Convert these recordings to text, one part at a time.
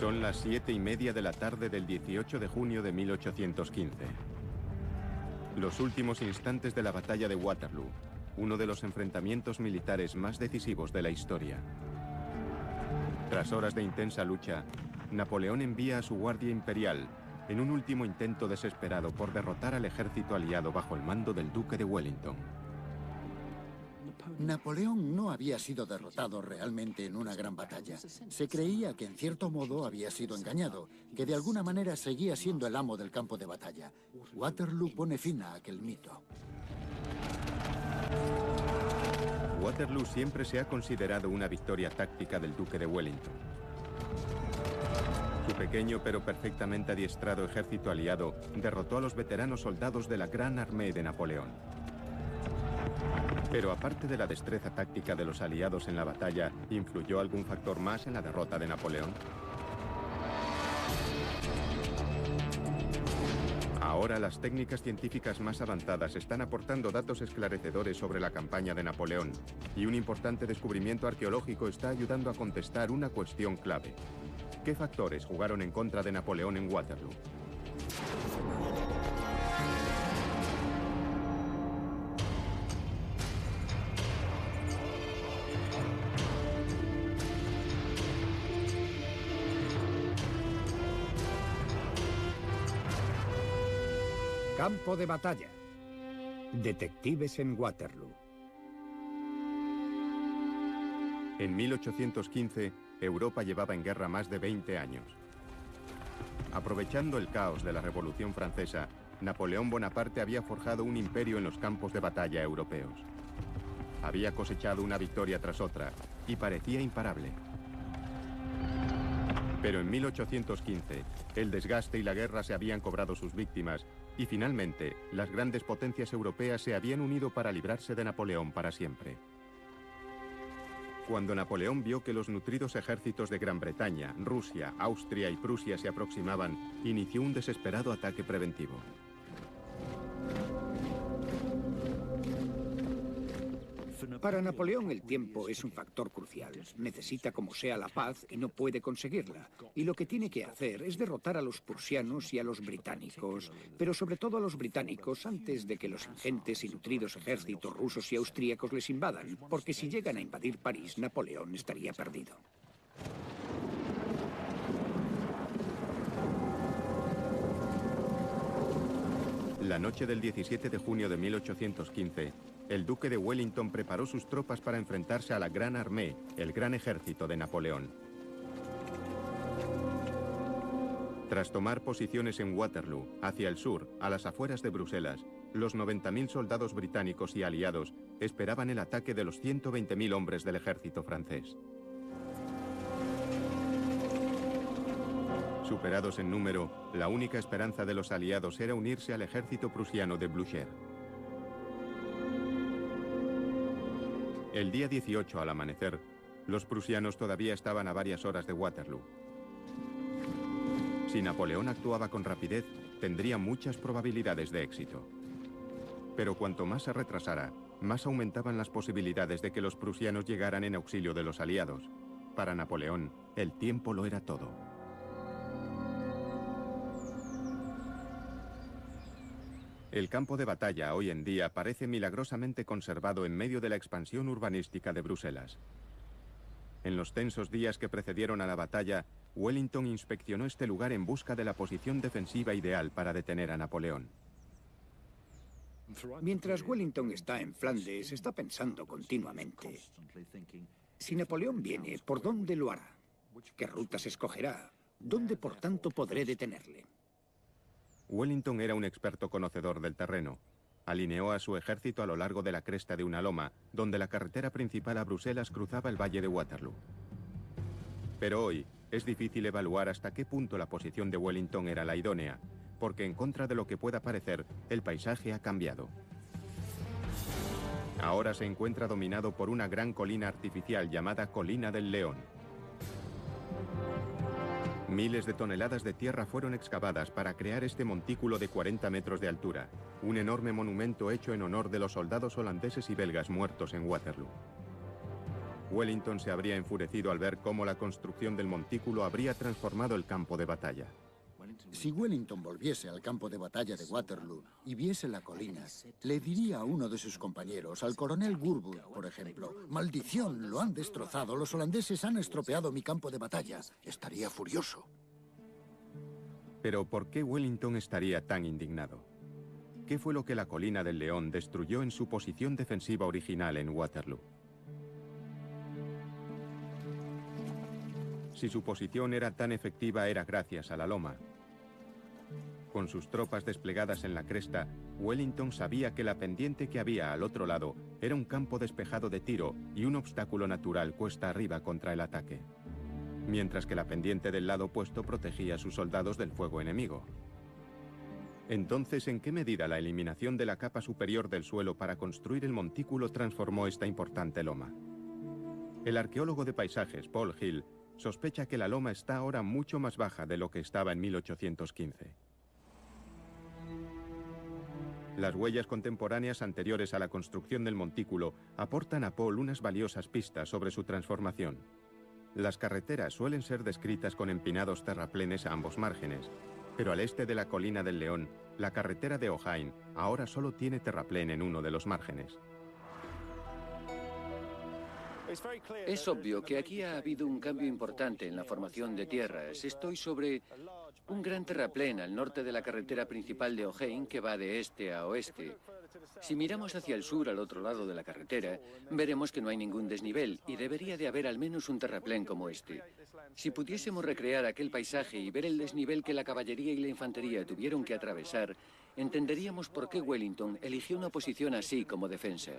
Son las 7:30 de la tarde del 18 de junio de 1815. Los últimos instantes de la batalla de Waterloo, uno de los enfrentamientos militares más decisivos de la historia. Tras horas de intensa lucha, Napoleón envía a su guardia imperial en un último intento desesperado por derrotar al ejército aliado bajo el mando del duque de Wellington. Napoleón no había sido derrotado realmente en una gran batalla. Se creía que en cierto modo había sido engañado, que de alguna manera seguía siendo el amo del campo de batalla. Waterloo pone fin a aquel mito. Waterloo siempre se ha considerado una victoria táctica del duque de Wellington. Su pequeño pero perfectamente adiestrado ejército aliado derrotó a los veteranos soldados de la Gran Armée de Napoleón. Pero aparte de la destreza táctica de los aliados en la batalla, ¿influyó algún factor más en la derrota de Napoleón? Ahora las técnicas científicas más avanzadas están aportando datos esclarecedores sobre la campaña de Napoleón, y un importante descubrimiento arqueológico está ayudando a contestar una cuestión clave. ¿Qué factores jugaron en contra de Napoleón en Waterloo? Campo de batalla. Detectives en Waterloo. En 1815, Europa llevaba en guerra más de 20 años. Aprovechando el caos de la Revolución Francesa, Napoleón Bonaparte había forjado un imperio en los campos de batalla europeos. Había cosechado una victoria tras otra y parecía imparable. Pero en 1815, el desgaste y la guerra se habían cobrado sus víctimas y finalmente las grandes potencias europeas se habían unido para librarse de Napoleón para siempre. Cuando Napoleón vio que los nutridos ejércitos de Gran Bretaña, Rusia, Austria y Prusia se aproximaban, inició un desesperado ataque preventivo. Para Napoleón el tiempo es un factor crucial. Necesita como sea la paz y no puede conseguirla. Y lo que tiene que hacer es derrotar a los prusianos y a los británicos, pero sobre todo a los británicos antes de que los ingentes y nutridos ejércitos rusos y austríacos les invadan, porque si llegan a invadir París, Napoleón estaría perdido. La noche del 17 de junio de 1815, el duque de Wellington preparó sus tropas para enfrentarse a la Gran Armée, el gran ejército de Napoleón. Tras tomar posiciones en Waterloo, hacia el sur, a las afueras de Bruselas, los 90.000 soldados británicos y aliados esperaban el ataque de los 120.000 hombres del ejército francés. Superados en número, la única esperanza de los aliados era unirse al ejército prusiano de Blücher. El día 18, al amanecer, los prusianos todavía estaban a varias horas de Waterloo. Si Napoleón actuaba con rapidez, tendría muchas probabilidades de éxito. Pero cuanto más se retrasara, más aumentaban las posibilidades de que los prusianos llegaran en auxilio de los aliados. Para Napoleón, el tiempo lo era todo. El campo de batalla hoy en día parece milagrosamente conservado en medio de la expansión urbanística de Bruselas. En los tensos días que precedieron a la batalla, Wellington inspeccionó este lugar en busca de la posición defensiva ideal para detener a Napoleón. Mientras Wellington está en Flandes, está pensando continuamente: si Napoleón viene, ¿por dónde lo hará? ¿Qué rutas escogerá? ¿Dónde, por tanto, podré detenerle? Wellington era un experto conocedor del terreno. Alineó a su ejército a lo largo de la cresta de una loma, donde la carretera principal a Bruselas cruzaba el valle de Waterloo. Pero hoy es difícil evaluar hasta qué punto la posición de Wellington era la idónea, porque en contra de lo que pueda parecer, el paisaje ha cambiado. Ahora se encuentra dominado por una gran colina artificial llamada Colina del León. Miles de toneladas de tierra fueron excavadas para crear este montículo de 40 metros de altura, un enorme monumento hecho en honor de los soldados holandeses y belgas muertos en Waterloo. Wellington se habría enfurecido al ver cómo la construcción del montículo habría transformado el campo de batalla. Si Wellington volviese al campo de batalla de Waterloo y viese la colina, le diría a uno de sus compañeros, al coronel Gourwood, por ejemplo: «Maldición, lo han destrozado, los holandeses han estropeado mi campo de batalla». Estaría furioso. Pero ¿por qué Wellington estaría tan indignado? ¿Qué fue lo que la colina del León destruyó en su posición defensiva original en Waterloo? Si su posición era tan efectiva, era gracias a la loma. Con sus tropas desplegadas en la cresta, Wellington sabía que la pendiente que había al otro lado era un campo despejado de tiro y un obstáculo natural cuesta arriba contra el ataque, mientras que la pendiente del lado opuesto protegía a sus soldados del fuego enemigo. Entonces, ¿en qué medida la eliminación de la capa superior del suelo para construir el montículo transformó esta importante loma? El arqueólogo de paisajes, Paul Hill, sospecha que la loma está ahora mucho más baja de lo que estaba en 1815. Las huellas contemporáneas anteriores a la construcción del montículo aportan a Paul unas valiosas pistas sobre su transformación. Las carreteras suelen ser descritas con empinados terraplenes a ambos márgenes, pero al este de la colina del León, la carretera de Ohain ahora solo tiene terraplén en uno de los márgenes. Es obvio que aquí ha habido un cambio importante en la formación de tierras. Estoy sobre un gran terraplén al norte de la carretera principal de Ohain que va de este a oeste. Si miramos hacia el sur, al otro lado de la carretera, veremos que no hay ningún desnivel y debería de haber al menos un terraplén como este. Si pudiésemos recrear aquel paisaje y ver el desnivel que la caballería y la infantería tuvieron que atravesar, entenderíamos por qué Wellington eligió una posición así como defensa.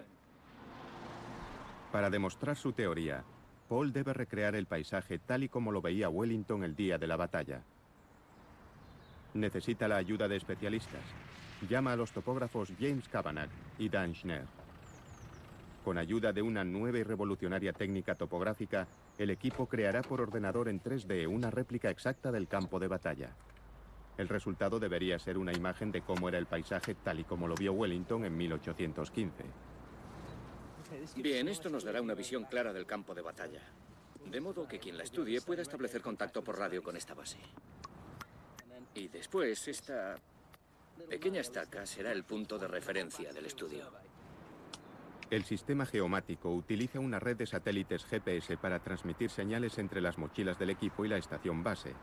Para demostrar su teoría, Paul debe recrear el paisaje tal y como lo veía Wellington el día de la batalla. Necesita la ayuda de especialistas. Llama a los topógrafos James Cavanagh y Dan Schneer. Con ayuda de una nueva y revolucionaria técnica topográfica, el equipo creará por ordenador en 3D una réplica exacta del campo de batalla. El resultado debería ser una imagen de cómo era el paisaje tal y como lo vio Wellington en 1815. Bien, esto nos dará una visión clara del campo de batalla, de modo que quien la estudie pueda establecer contacto por radio con esta base. Y después, esta pequeña estaca será el punto de referencia del estudio. El sistema geomático utiliza una red de satélites GPS para transmitir señales entre las mochilas del equipo y la estación base.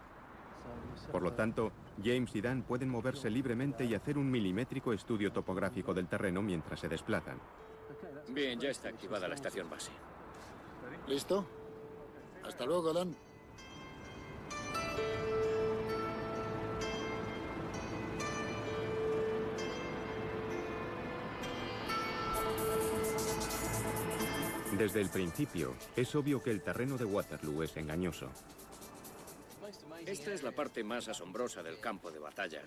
Por lo tanto, James y Dan pueden moverse libremente y hacer un milimétrico estudio topográfico del terreno mientras se desplazan. Bien, ya está activada la estación base. ¿Listo? Hasta luego, Dan. Desde el principio, es obvio que el terreno de Waterloo es engañoso. Esta es la parte más asombrosa del campo de batalla.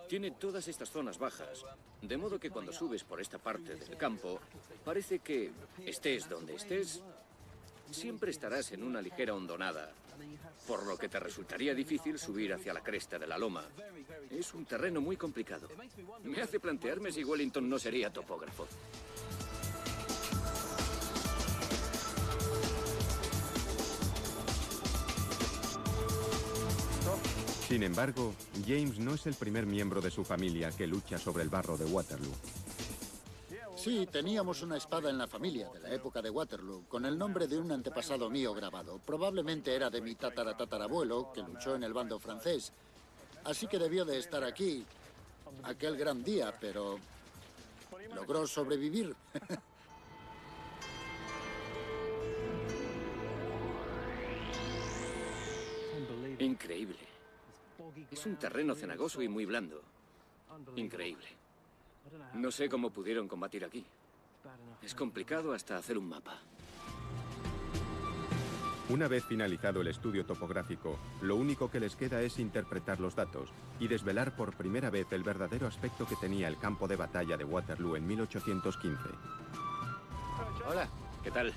Tiene todas estas zonas bajas, de modo que cuando subes por esta parte del campo, parece que, estés donde estés, siempre estarás en una ligera hondonada, por lo que te resultaría difícil subir hacia la cresta de la loma. Es un terreno muy complicado. Me hace plantearme si Wellington no sería topógrafo. Sin embargo, James no es el primer miembro de su familia que lucha sobre el barro de Waterloo. Sí, teníamos una espada en la familia de la época de Waterloo, con el nombre de un antepasado mío grabado. Probablemente era de mi tataratatarabuelo, que luchó en el bando francés. Así que debió de estar aquí aquel gran día, pero logró sobrevivir. Increíble. Es un terreno cenagoso y muy blando. Increíble. No sé cómo pudieron combatir aquí. Es complicado hasta hacer un mapa. Una vez finalizado el estudio topográfico, lo único que les queda es interpretar los datos y desvelar por primera vez el verdadero aspecto que tenía el campo de batalla de Waterloo en 1815. Hola, ¿qué tal?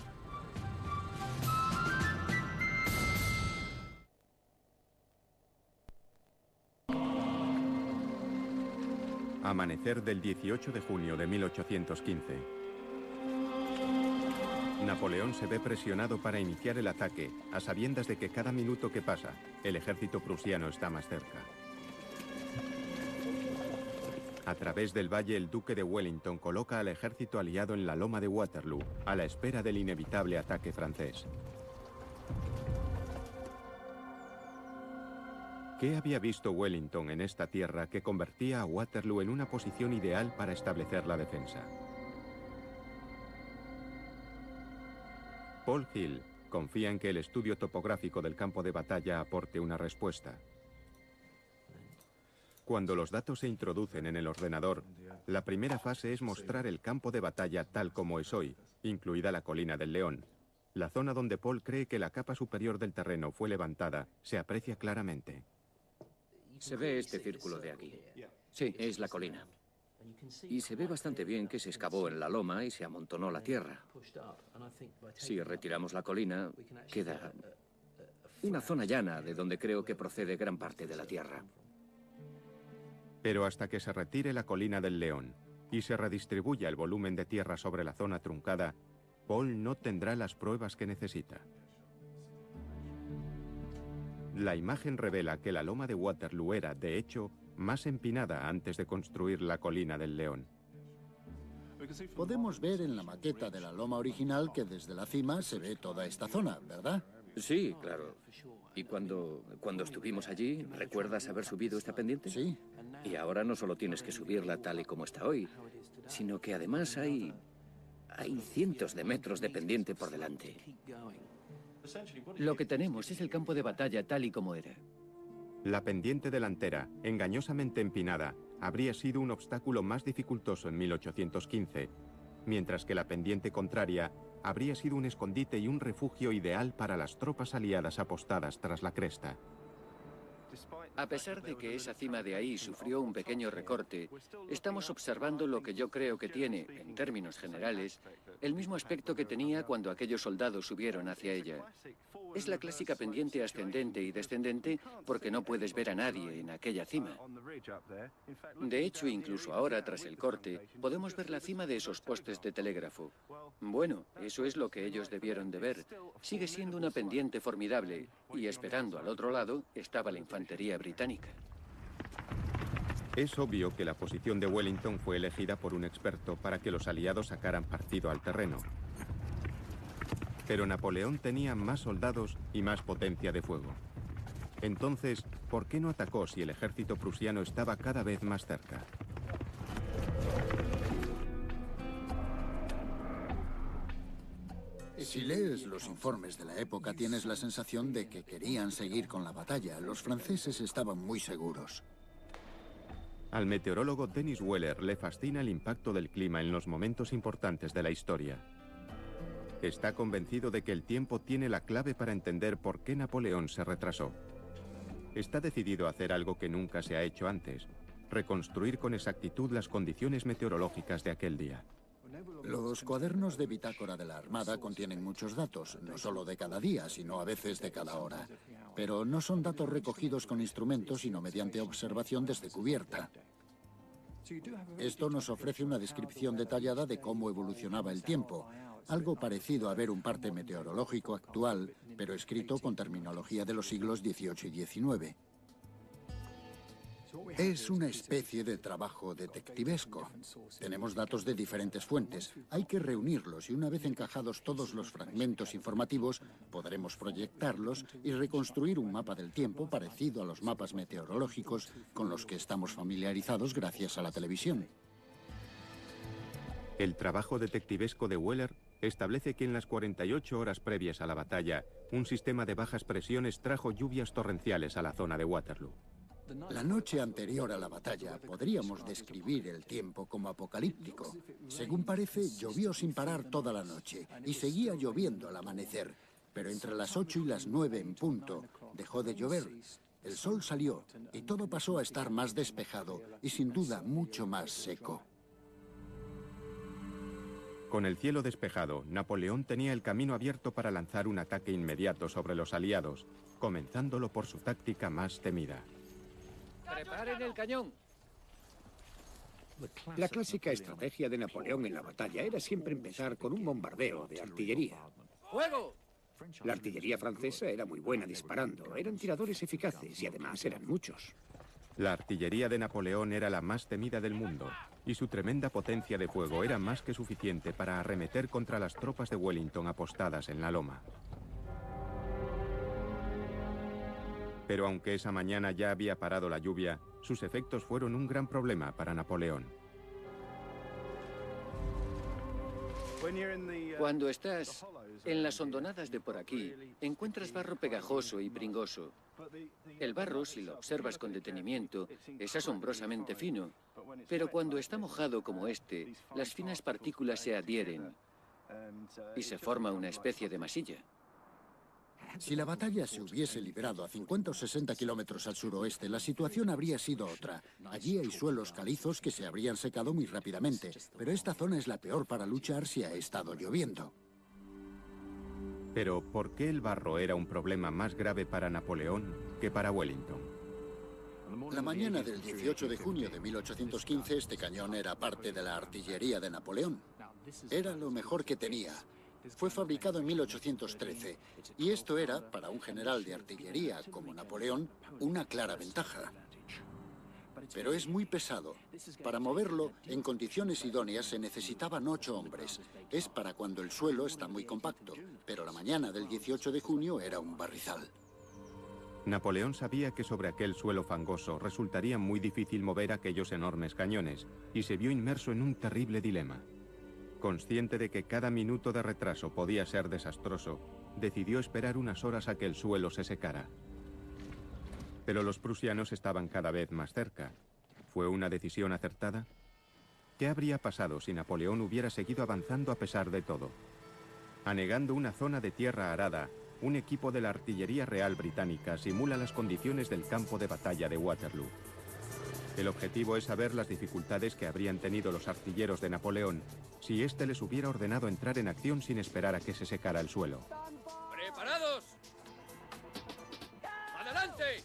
Amanecer del 18 de junio de 1815. Napoleón se ve presionado para iniciar el ataque, a sabiendas de que cada minuto que pasa, el ejército prusiano está más cerca. A través del valle, el duque de Wellington coloca al ejército aliado en la loma de Waterloo, a la espera del inevitable ataque francés. ¿Qué había visto Wellington en esta tierra que convertía a Waterloo en una posición ideal para establecer la defensa? Paul Hill confía en que el estudio topográfico del campo de batalla aporte una respuesta. Cuando los datos se introducen en el ordenador, la primera fase es mostrar el campo de batalla tal como es hoy, incluida la colina del León. La zona donde Paul cree que la capa superior del terreno fue levantada se aprecia claramente. Se ve este círculo de aquí. Sí. Es la colina. Y se ve bastante bien que se excavó en la loma y se amontonó la tierra. Si retiramos la colina, queda una zona llana de donde creo que procede gran parte de la tierra. Pero hasta que se retire la colina del León y se redistribuya el volumen de tierra sobre la zona truncada, Paul no tendrá las pruebas que necesita. La imagen revela que la loma de Waterloo era, de hecho, más empinada antes de construir la colina del León. Podemos ver en la maqueta de la loma original que desde la cima se ve toda esta zona, ¿verdad? Sí, claro. ¿Y cuando estuvimos allí, recuerdas haber subido esta pendiente? Sí. Y ahora no solo tienes que subirla tal y como está hoy, sino que además hay cientos de metros de pendiente por delante. Lo que tenemos es el campo de batalla tal y como era. La pendiente delantera, engañosamente empinada, habría sido un obstáculo más dificultoso en 1815, mientras que la pendiente contraria habría sido un escondite y un refugio ideal para las tropas aliadas apostadas tras la cresta. A pesar de que esa cima de ahí sufrió un pequeño recorte, estamos observando lo que yo creo que tiene, en términos generales, el mismo aspecto que tenía cuando aquellos soldados subieron hacia ella. Es la clásica pendiente ascendente y descendente porque no puedes ver a nadie en aquella cima. De hecho, incluso ahora, tras el corte, podemos ver la cima de esos postes de telégrafo. Bueno, eso es lo que ellos debieron de ver. Sigue siendo una pendiente formidable y esperando al otro lado estaba la infantería británica. Es obvio que la posición de Wellington fue elegida por un experto para que los aliados sacaran partido al terreno. Pero Napoleón tenía más soldados y más potencia de fuego. Entonces, ¿por qué no atacó si el ejército prusiano estaba cada vez más cerca? Si lees los informes de la época, tienes la sensación de que querían seguir con la batalla. Los franceses estaban muy seguros. Al meteorólogo Dennis Weller le fascina el impacto del clima en los momentos importantes de la historia. Está convencido de que el tiempo tiene la clave para entender por qué Napoleón se retrasó. Está decidido a hacer algo que nunca se ha hecho antes: reconstruir con exactitud las condiciones meteorológicas de aquel día. Los cuadernos de bitácora de la Armada contienen muchos datos, no solo de cada día, sino a veces de cada hora. Pero no son datos recogidos con instrumentos, sino mediante observación desde cubierta. Esto nos ofrece una descripción detallada de cómo evolucionaba el tiempo, algo parecido a ver un parte meteorológico actual, pero escrito con terminología de los siglos XVIII y XIX. Es una especie de trabajo detectivesco. Tenemos datos de diferentes fuentes. Hay que reunirlos y una vez encajados todos los fragmentos informativos, podremos proyectarlos y reconstruir un mapa del tiempo parecido a los mapas meteorológicos con los que estamos familiarizados gracias a la televisión. El trabajo detectivesco de Weller establece que en las 48 horas previas a la batalla, un sistema de bajas presiones trajo lluvias torrenciales a la zona de Waterloo. La noche anterior a la batalla podríamos describir el tiempo como apocalíptico. Según parece, llovió sin parar toda la noche y seguía lloviendo al amanecer. Pero entre las 8 y las 9 en punto dejó de llover. El sol salió y todo pasó a estar más despejado y sin duda mucho más seco. Con el cielo despejado, Napoleón tenía el camino abierto para lanzar un ataque inmediato sobre los aliados, comenzándolo por su táctica más temida. ¡Preparen el cañón! La clásica estrategia de Napoleón en la batalla era siempre empezar con un bombardeo de artillería. ¡Fuego! La artillería francesa era muy buena disparando, eran tiradores eficaces y además eran muchos. La artillería de Napoleón era la más temida del mundo, y su tremenda potencia de fuego era más que suficiente para arremeter contra las tropas de Wellington apostadas en la loma. Pero aunque esa mañana ya había parado la lluvia, sus efectos fueron un gran problema para Napoleón. Cuando estás en las hondonadas de por aquí, encuentras barro pegajoso y pringoso. El barro, si lo observas con detenimiento, es asombrosamente fino, pero cuando está mojado como este, las finas partículas se adhieren y se forma una especie de masilla. Si la batalla se hubiese librado a 50 o 60 kilómetros al suroeste, la situación habría sido otra. Allí hay suelos calizos que se habrían secado muy rápidamente, pero esta zona es la peor para luchar si ha estado lloviendo. Pero ¿por qué el barro era un problema más grave para Napoleón que para Wellington? La mañana del 18 de junio de 1815, este cañón era parte de la artillería de Napoleón. Era lo mejor que tenía. Fue fabricado en 1813, y esto era, para un general de artillería como Napoleón, una clara ventaja. Pero es muy pesado. Para moverlo, en condiciones idóneas, se necesitaban 8 hombres. Es para cuando el suelo está muy compacto, pero la mañana del 18 de junio era un barrizal. Napoleón sabía que sobre aquel suelo fangoso resultaría muy difícil mover aquellos enormes cañones, y se vio inmerso en un terrible dilema. Consciente de que cada minuto de retraso podía ser desastroso, decidió esperar unas horas a que el suelo se secara. Pero los prusianos estaban cada vez más cerca. ¿Fue una decisión acertada? ¿Qué habría pasado si Napoleón hubiera seguido avanzando a pesar de todo? Anegando una zona de tierra arada, un equipo de la artillería real británica simula las condiciones del campo de batalla de Waterloo. El objetivo es saber las dificultades que habrían tenido los artilleros de Napoleón si éste les hubiera ordenado entrar en acción sin esperar a que se secara el suelo. ¡Preparados! ¡Adelante!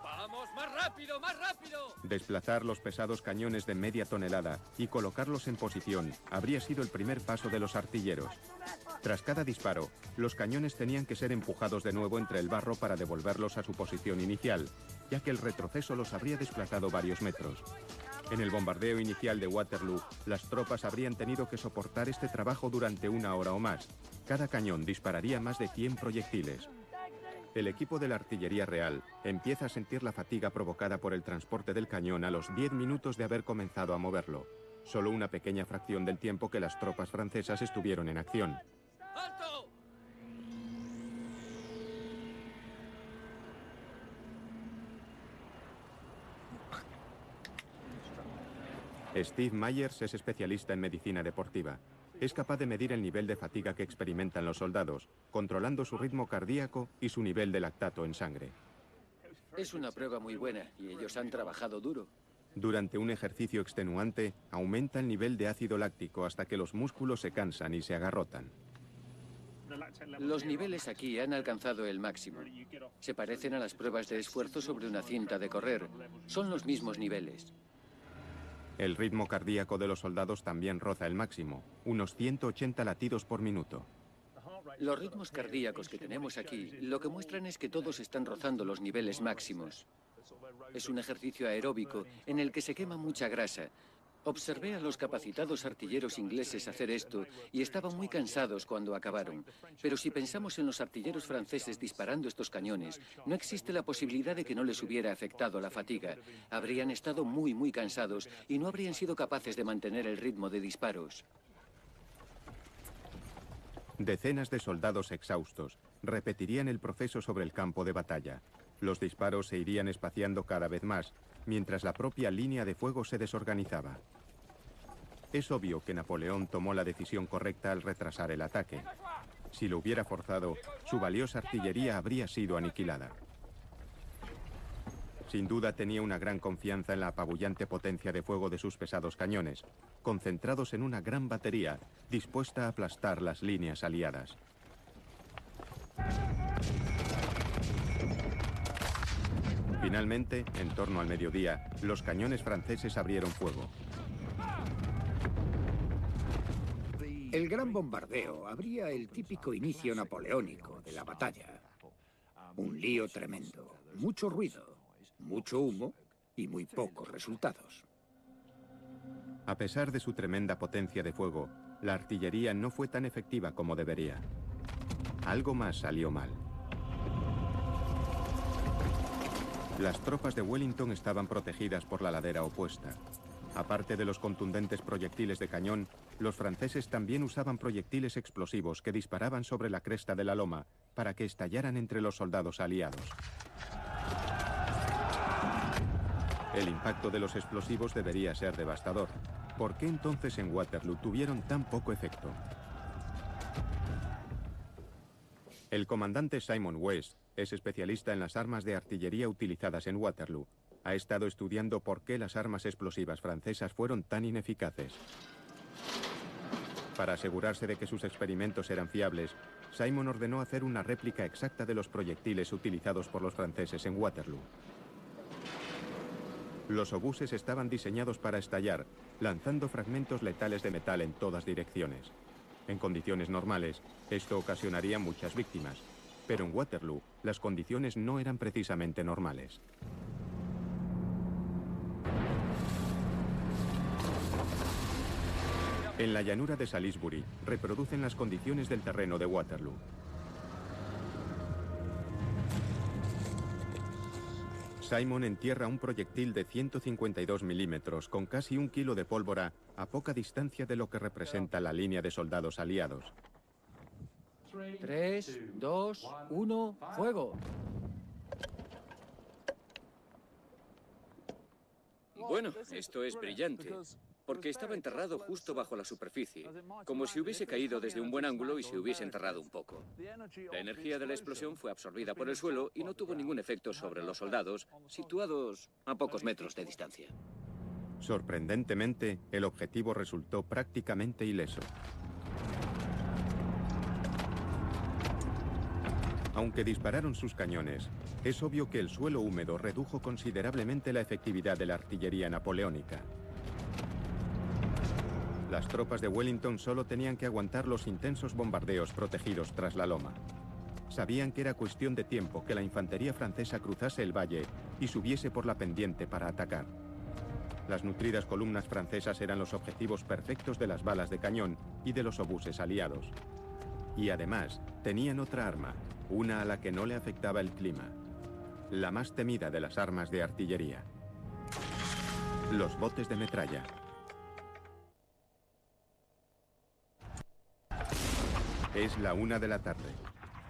¡Vamos, más rápido, más rápido! Desplazar los pesados cañones de media tonelada y colocarlos en posición habría sido el primer paso de los artilleros. Tras cada disparo, los cañones tenían que ser empujados de nuevo entre el barro para devolverlos a su posición inicial, ya que el retroceso los habría desplazado varios metros. En el bombardeo inicial de Waterloo, las tropas habrían tenido que soportar este trabajo durante 1 hora o más. Cada cañón dispararía más de 100 proyectiles. El equipo de la artillería real empieza a sentir la fatiga provocada por el transporte del cañón a los 10 minutos de haber comenzado a moverlo. Solo una pequeña fracción del tiempo que las tropas francesas estuvieron en acción. ¡Alto! Steve Myers es especialista en medicina deportiva. Es capaz de medir el nivel de fatiga que experimentan los soldados, controlando su ritmo cardíaco y su nivel de lactato en sangre. Es una prueba muy buena y ellos han trabajado duro. Durante un ejercicio extenuante, aumenta el nivel de ácido láctico hasta que los músculos se cansan y se agarrotan. Los niveles aquí han alcanzado el máximo. Se parecen a las pruebas de esfuerzo sobre una cinta de correr. Son los mismos niveles. El ritmo cardíaco de los soldados también roza el máximo, unos 180 latidos por minuto. Los ritmos cardíacos que tenemos aquí lo que muestran es que todos están rozando los niveles máximos. Es un ejercicio aeróbico en el que se quema mucha grasa. Observé a los capacitados artilleros ingleses hacer esto y estaban muy cansados cuando acabaron. Pero si pensamos en los artilleros franceses disparando estos cañones, no existe la posibilidad de que no les hubiera afectado la fatiga. Habrían estado muy cansados y no habrían sido capaces de mantener el ritmo de disparos. Decenas de soldados exhaustos repetirían el proceso sobre el campo de batalla. Los disparos se irían espaciando cada vez más, mientras la propia línea de fuego se desorganizaba. Es obvio que Napoleón tomó la decisión correcta al retrasar el ataque. Si lo hubiera forzado, su valiosa artillería habría sido aniquilada. Sin duda tenía una gran confianza en la apabullante potencia de fuego de sus pesados cañones, concentrados en una gran batería, dispuesta a aplastar las líneas aliadas. Finalmente, en torno al mediodía, los cañones franceses abrieron fuego. El gran bombardeo habría el típico inicio napoleónico de la batalla. Un lío tremendo, mucho ruido, mucho humo y muy pocos resultados. A pesar de su tremenda potencia de fuego, la artillería no fue tan efectiva como debería. Algo más salió mal. Las tropas de Wellington estaban protegidas por la ladera opuesta. Aparte de los contundentes proyectiles de cañón, los franceses también usaban proyectiles explosivos que disparaban sobre la cresta de la loma para que estallaran entre los soldados aliados. El impacto de los explosivos debería ser devastador. ¿Por qué entonces en Waterloo tuvieron tan poco efecto? El comandante Simon West es especialista en las armas de artillería utilizadas en Waterloo. Ha estado estudiando por qué las armas explosivas francesas fueron tan ineficaces. Para asegurarse de que sus experimentos eran fiables, Simon ordenó hacer una réplica exacta de los proyectiles utilizados por los franceses en Waterloo. Los obuses estaban diseñados para estallar, lanzando fragmentos letales de metal en todas direcciones. En condiciones normales, esto ocasionaría muchas víctimas, pero en Waterloo, las condiciones no eran precisamente normales. En la llanura de Salisbury, reproducen las condiciones del terreno de Waterloo. Simon entierra un proyectil de 152 milímetros con casi 1 kilo de pólvora a poca distancia de lo que representa la línea de soldados aliados. 3, 2, 1, fuego. Bueno, esto es brillante, porque estaba enterrado justo bajo la superficie, como si hubiese caído desde un buen ángulo y se hubiese enterrado un poco. La energía de la explosión fue absorbida por el suelo y no tuvo ningún efecto sobre los soldados, situados a pocos metros de distancia. Sorprendentemente, el objetivo resultó prácticamente ileso. Aunque dispararon sus cañones, es obvio que el suelo húmedo redujo considerablemente la efectividad de la artillería napoleónica. Las tropas de Wellington solo tenían que aguantar los intensos bombardeos protegidos tras la loma. Sabían que era cuestión de tiempo que la infantería francesa cruzase el valle y subiese por la pendiente para atacar. Las nutridas columnas francesas eran los objetivos perfectos de las balas de cañón y de los obuses aliados. Y además, tenían otra arma, una a la que no le afectaba el clima. La más temida de las armas de artillería. Los botes de metralla. Es la 1 de la tarde.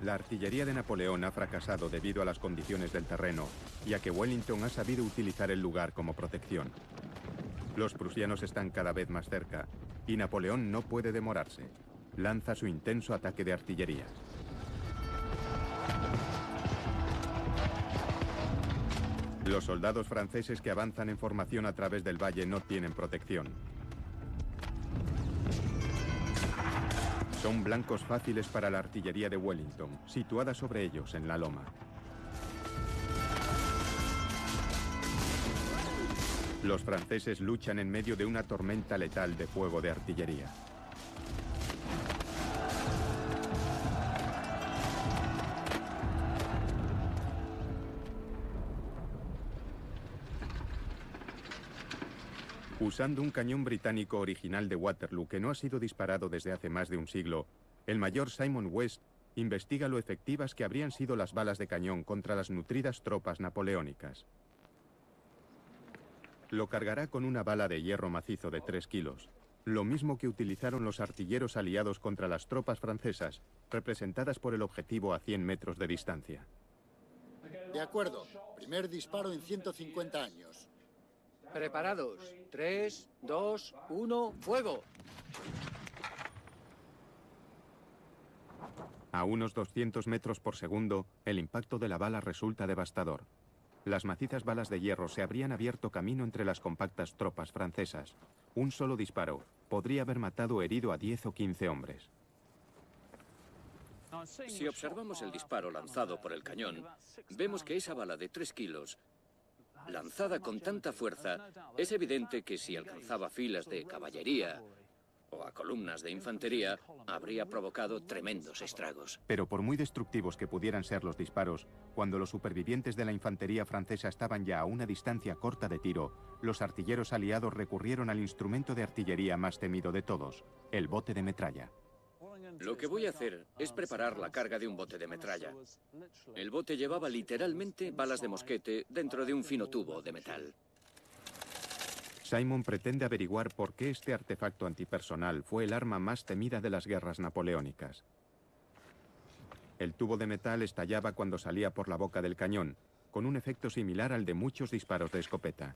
La artillería de Napoleón ha fracasado debido a las condiciones del terreno y a que Wellington ha sabido utilizar el lugar como protección. Los prusianos están cada vez más cerca y Napoleón no puede demorarse. Lanza su intenso ataque de artillería. Los soldados franceses que avanzan en formación a través del valle no tienen protección. Son blancos fáciles para la artillería de Wellington, situada sobre ellos en la loma. Los franceses luchan en medio de una tormenta letal de fuego de artillería. Usando un cañón británico original de Waterloo que no ha sido disparado desde hace más de un siglo, el mayor Simon West investiga lo efectivas que habrían sido las balas de cañón contra las nutridas tropas napoleónicas. Lo cargará con una bala de hierro macizo de 3 kilos, lo mismo que utilizaron los artilleros aliados contra las tropas francesas, representadas por el objetivo a 100 metros de distancia. De acuerdo. Primer disparo en 150 años. Preparados. 3, 2, 1, fuego. A unos 200 metros por segundo, el impacto de la bala resulta devastador. Las macizas balas de hierro se habrían abierto camino entre las compactas tropas francesas. Un solo disparo podría haber matado o herido a 10 o 15 hombres. Si observamos el disparo lanzado por el cañón, vemos que esa bala de 3 kilos, lanzada con tanta fuerza, es evidente que si alcanzaba filas de caballería o a columnas de infantería, habría provocado tremendos estragos. Pero por muy destructivos que pudieran ser los disparos, cuando los supervivientes de la infantería francesa estaban ya a una distancia corta de tiro, los artilleros aliados recurrieron al instrumento de artillería más temido de todos, el bote de metralla. Lo que voy a hacer es preparar la carga de un bote de metralla. El bote llevaba literalmente balas de mosquete dentro de un fino tubo de metal. Simon pretende averiguar por qué este artefacto antipersonal fue el arma más temida de las guerras napoleónicas. El tubo de metal estallaba cuando salía por la boca del cañón, con un efecto similar al de muchos disparos de escopeta.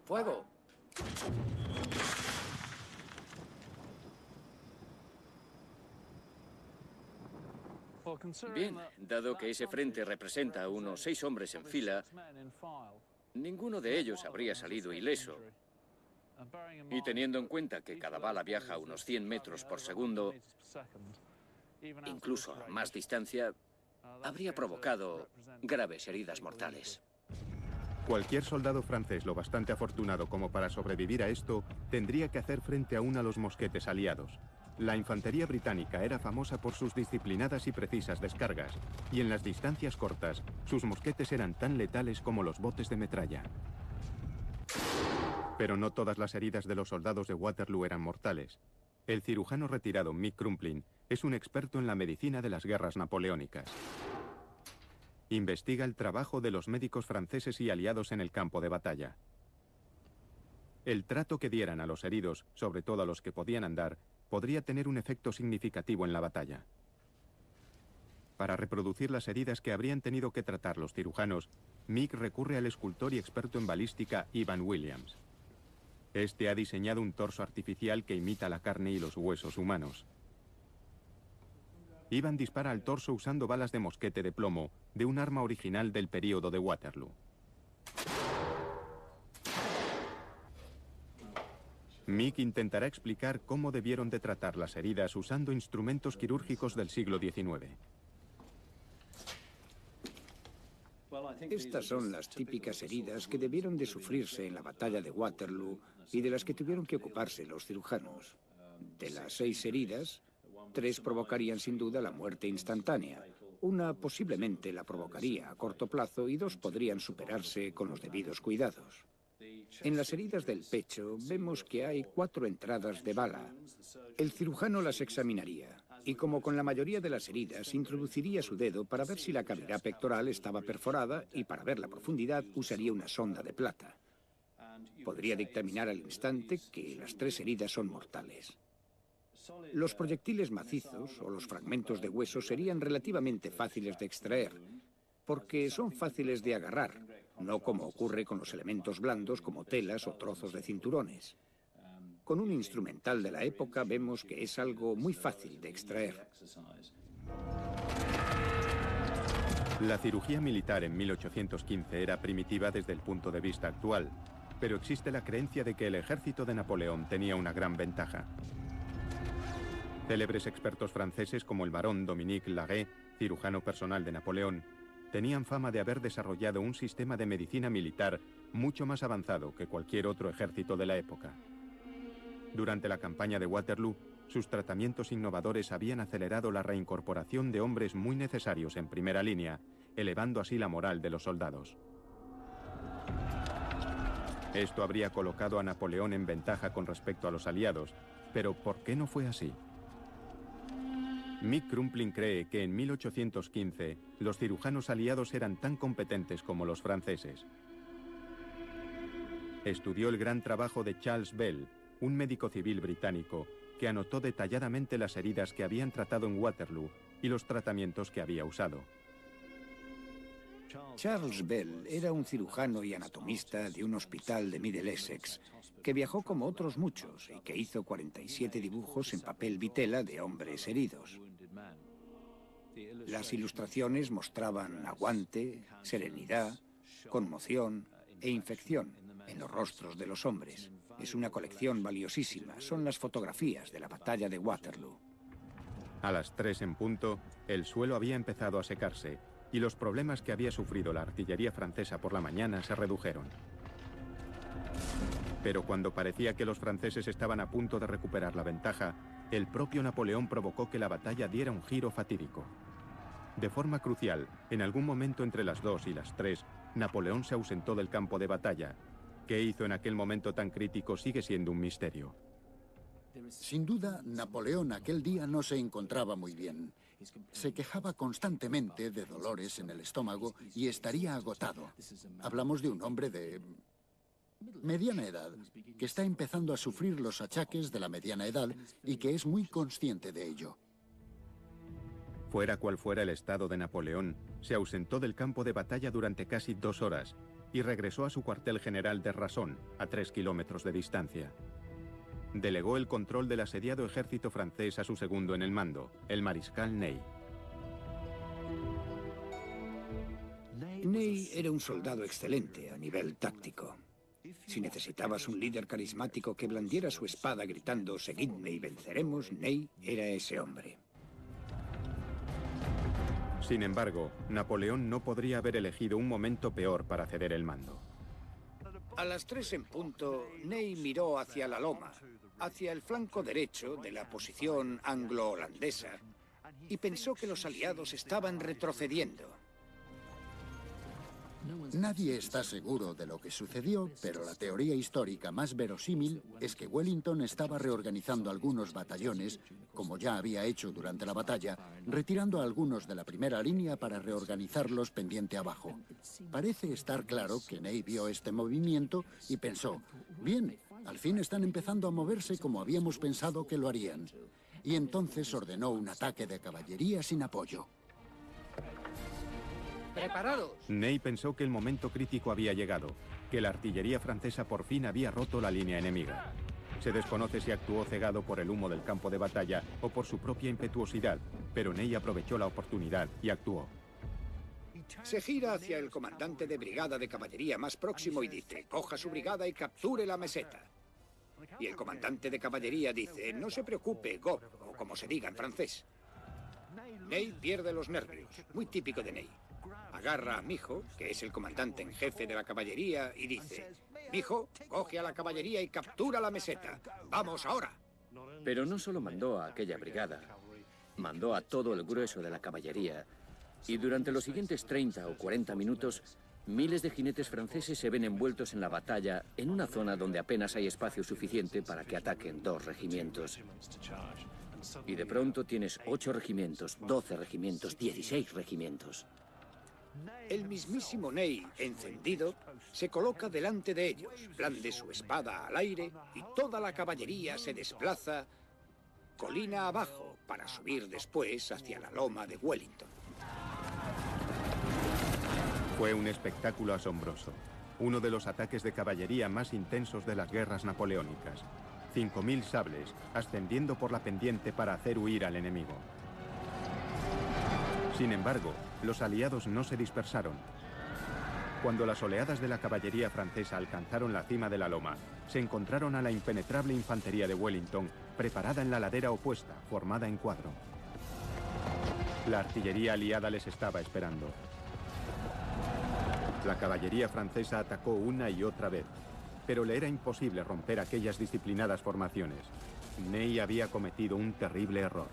¡Fuego! Bien, dado que ese frente representa a unos 6 hombres en fila, ninguno de ellos habría salido ileso. Y teniendo en cuenta que cada bala viaja a unos 100 metros por segundo, incluso a más distancia, habría provocado graves heridas mortales. Cualquier soldado francés lo bastante afortunado como para sobrevivir a esto tendría que hacer frente aún a los mosquetes aliados. La infantería británica era famosa por sus disciplinadas y precisas descargas, y en las distancias cortas, sus mosquetes eran tan letales como los botes de metralla. Pero no todas las heridas de los soldados de Waterloo eran mortales. El cirujano retirado Mick Crumplin es un experto en la medicina de las guerras napoleónicas. Investiga el trabajo de los médicos franceses y aliados en el campo de batalla. El trato que dieran a los heridos, sobre todo a los que podían andar, podría tener un efecto significativo en la batalla. Para reproducir las heridas que habrían tenido que tratar los cirujanos, Mick recurre al escultor y experto en balística Ivan Williams. Este ha diseñado un torso artificial que imita la carne y los huesos humanos. Ivan dispara al torso usando balas de mosquete de plomo de un arma original del período de Waterloo. Mick intentará explicar cómo debieron de tratar las heridas usando instrumentos quirúrgicos del siglo XIX. Estas son las típicas heridas que debieron de sufrirse en la batalla de Waterloo y de las que tuvieron que ocuparse los cirujanos. De las 6 heridas, 3 provocarían sin duda la muerte instantánea. Una posiblemente la provocaría a corto plazo y 2 podrían superarse con los debidos cuidados. En las heridas del pecho vemos que hay 4 entradas de bala. El cirujano las examinaría y, como con la mayoría de las heridas, introduciría su dedo para ver si la cavidad pectoral estaba perforada y, para ver la profundidad, usaría una sonda de plata. Podría dictaminar al instante que las 3 heridas son mortales. Los proyectiles macizos o los fragmentos de hueso serían relativamente fáciles de extraer, porque son fáciles de agarrar, no como ocurre con los elementos blandos como telas o trozos de cinturones. Con un instrumental de la época vemos que es algo muy fácil de extraer. La cirugía militar en 1815 era primitiva desde el punto de vista actual, pero existe la creencia de que el ejército de Napoleón tenía una gran ventaja. Célebres expertos franceses como el barón Dominique Laguet, cirujano personal de Napoleón, tenían fama de haber desarrollado un sistema de medicina militar mucho más avanzado que cualquier otro ejército de la época. Durante la campaña de Waterloo, sus tratamientos innovadores habían acelerado la reincorporación de hombres muy necesarios en primera línea, elevando así la moral de los soldados. Esto habría colocado a Napoleón en ventaja con respecto a los aliados, pero ¿por qué no fue así? Mick Crumplin cree que en 1815 los cirujanos aliados eran tan competentes como los franceses. Estudió el gran trabajo de Charles Bell, un médico civil británico, que anotó detalladamente las heridas que habían tratado en Waterloo y los tratamientos que había usado. Charles Bell era un cirujano y anatomista de un hospital de Middle Essex, que viajó como otros muchos y que hizo 47 dibujos en papel vitela de hombres heridos. Las ilustraciones mostraban aguante, serenidad, conmoción e infección en los rostros de los hombres. Es una colección valiosísima, son las fotografías de la batalla de Waterloo. A las 3 en punto, el suelo había empezado a secarse y los problemas que había sufrido la artillería francesa por la mañana se redujeron. Pero cuando parecía que los franceses estaban a punto de recuperar la ventaja, el propio Napoleón provocó que la batalla diera un giro fatídico. De forma crucial, en algún momento entre las 2 y las 3, Napoleón se ausentó del campo de batalla. ¿Qué hizo en aquel momento tan crítico sigue siendo un misterio? Sin duda, Napoleón aquel día no se encontraba muy bien. Se quejaba constantemente de dolores en el estómago y estaría agotado. Hablamos de un hombre de mediana edad, que está empezando a sufrir los achaques de la mediana edad y que es muy consciente de ello. Fuera cual fuera el estado de Napoleón, se ausentó del campo de batalla durante casi 2 horas y regresó a su cuartel general de Rason, a 3 kilómetros de distancia. Delegó el control del asediado ejército francés a su segundo en el mando, el mariscal Ney. Ney era un soldado excelente a nivel táctico. Si necesitabas un líder carismático que blandiera su espada gritando «Seguidme y venceremos», Ney era ese hombre. Sin embargo, Napoleón no podría haber elegido un momento peor para ceder el mando. A las 3 en punto, Ney miró hacia la loma, hacia el flanco derecho de la posición anglo-holandesa, y pensó que los aliados estaban retrocediendo. Nadie está seguro de lo que sucedió, pero la teoría histórica más verosímil es que Wellington estaba reorganizando algunos batallones, como ya había hecho durante la batalla, retirando a algunos de la primera línea para reorganizarlos pendiente abajo. Parece estar claro que Ney vio este movimiento y pensó, bien, al fin están empezando a moverse como habíamos pensado que lo harían. Y entonces ordenó un ataque de caballería sin apoyo. ¡Preparados! Ney pensó que el momento crítico había llegado, que la artillería francesa por fin había roto la línea enemiga. Se desconoce si actuó cegado por el humo del campo de batalla o por su propia impetuosidad, pero Ney aprovechó la oportunidad y actuó. Se gira hacia el comandante de brigada de caballería más próximo y dice, coja su brigada y capture la meseta. Y el comandante de caballería dice, no se preocupe, Gop, o como se diga en francés. Ney pierde los nervios, muy típico de Ney. Agarra a Mijo, que es el comandante en jefe de la caballería, y dice, Mijo, coge a la caballería y captura la meseta. ¡Vamos ahora! Pero no solo mandó a aquella brigada, mandó a todo el grueso de la caballería, y durante los siguientes 30 o 40 minutos, miles de jinetes franceses se ven envueltos en la batalla en una zona donde apenas hay espacio suficiente para que ataquen 2 regimientos. Y de pronto tienes 8 regimientos, 12 regimientos, 16 regimientos. El mismísimo Ney, encendido, se coloca delante de ellos, blande su espada al aire y toda la caballería se desplaza colina abajo para subir después hacia la loma de Wellington. Fue un espectáculo asombroso, uno de los ataques de caballería más intensos de las guerras napoleónicas. 5.000 sables ascendiendo por la pendiente para hacer huir al enemigo. Sin embargo, los aliados no se dispersaron. Cuando las oleadas de la caballería francesa alcanzaron la cima de la loma, se encontraron a la impenetrable infantería de Wellington preparada en la ladera opuesta, formada en cuadro. La artillería aliada les estaba esperando. La caballería francesa atacó una y otra vez, pero le era imposible romper aquellas disciplinadas formaciones. Ney había cometido un terrible error.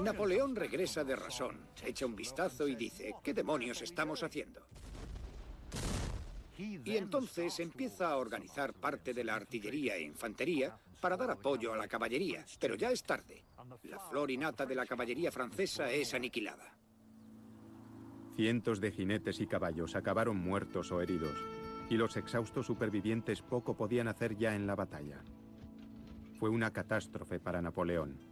Napoleón regresa de Rason, echa un vistazo y dice, ¿qué demonios estamos haciendo? Y entonces empieza a organizar parte de la artillería e infantería para dar apoyo a la caballería, pero ya es tarde. La flor innata de la caballería francesa es aniquilada. Cientos de jinetes y caballos acabaron muertos o heridos, y los exhaustos supervivientes poco podían hacer ya en la batalla. Fue una catástrofe para Napoleón.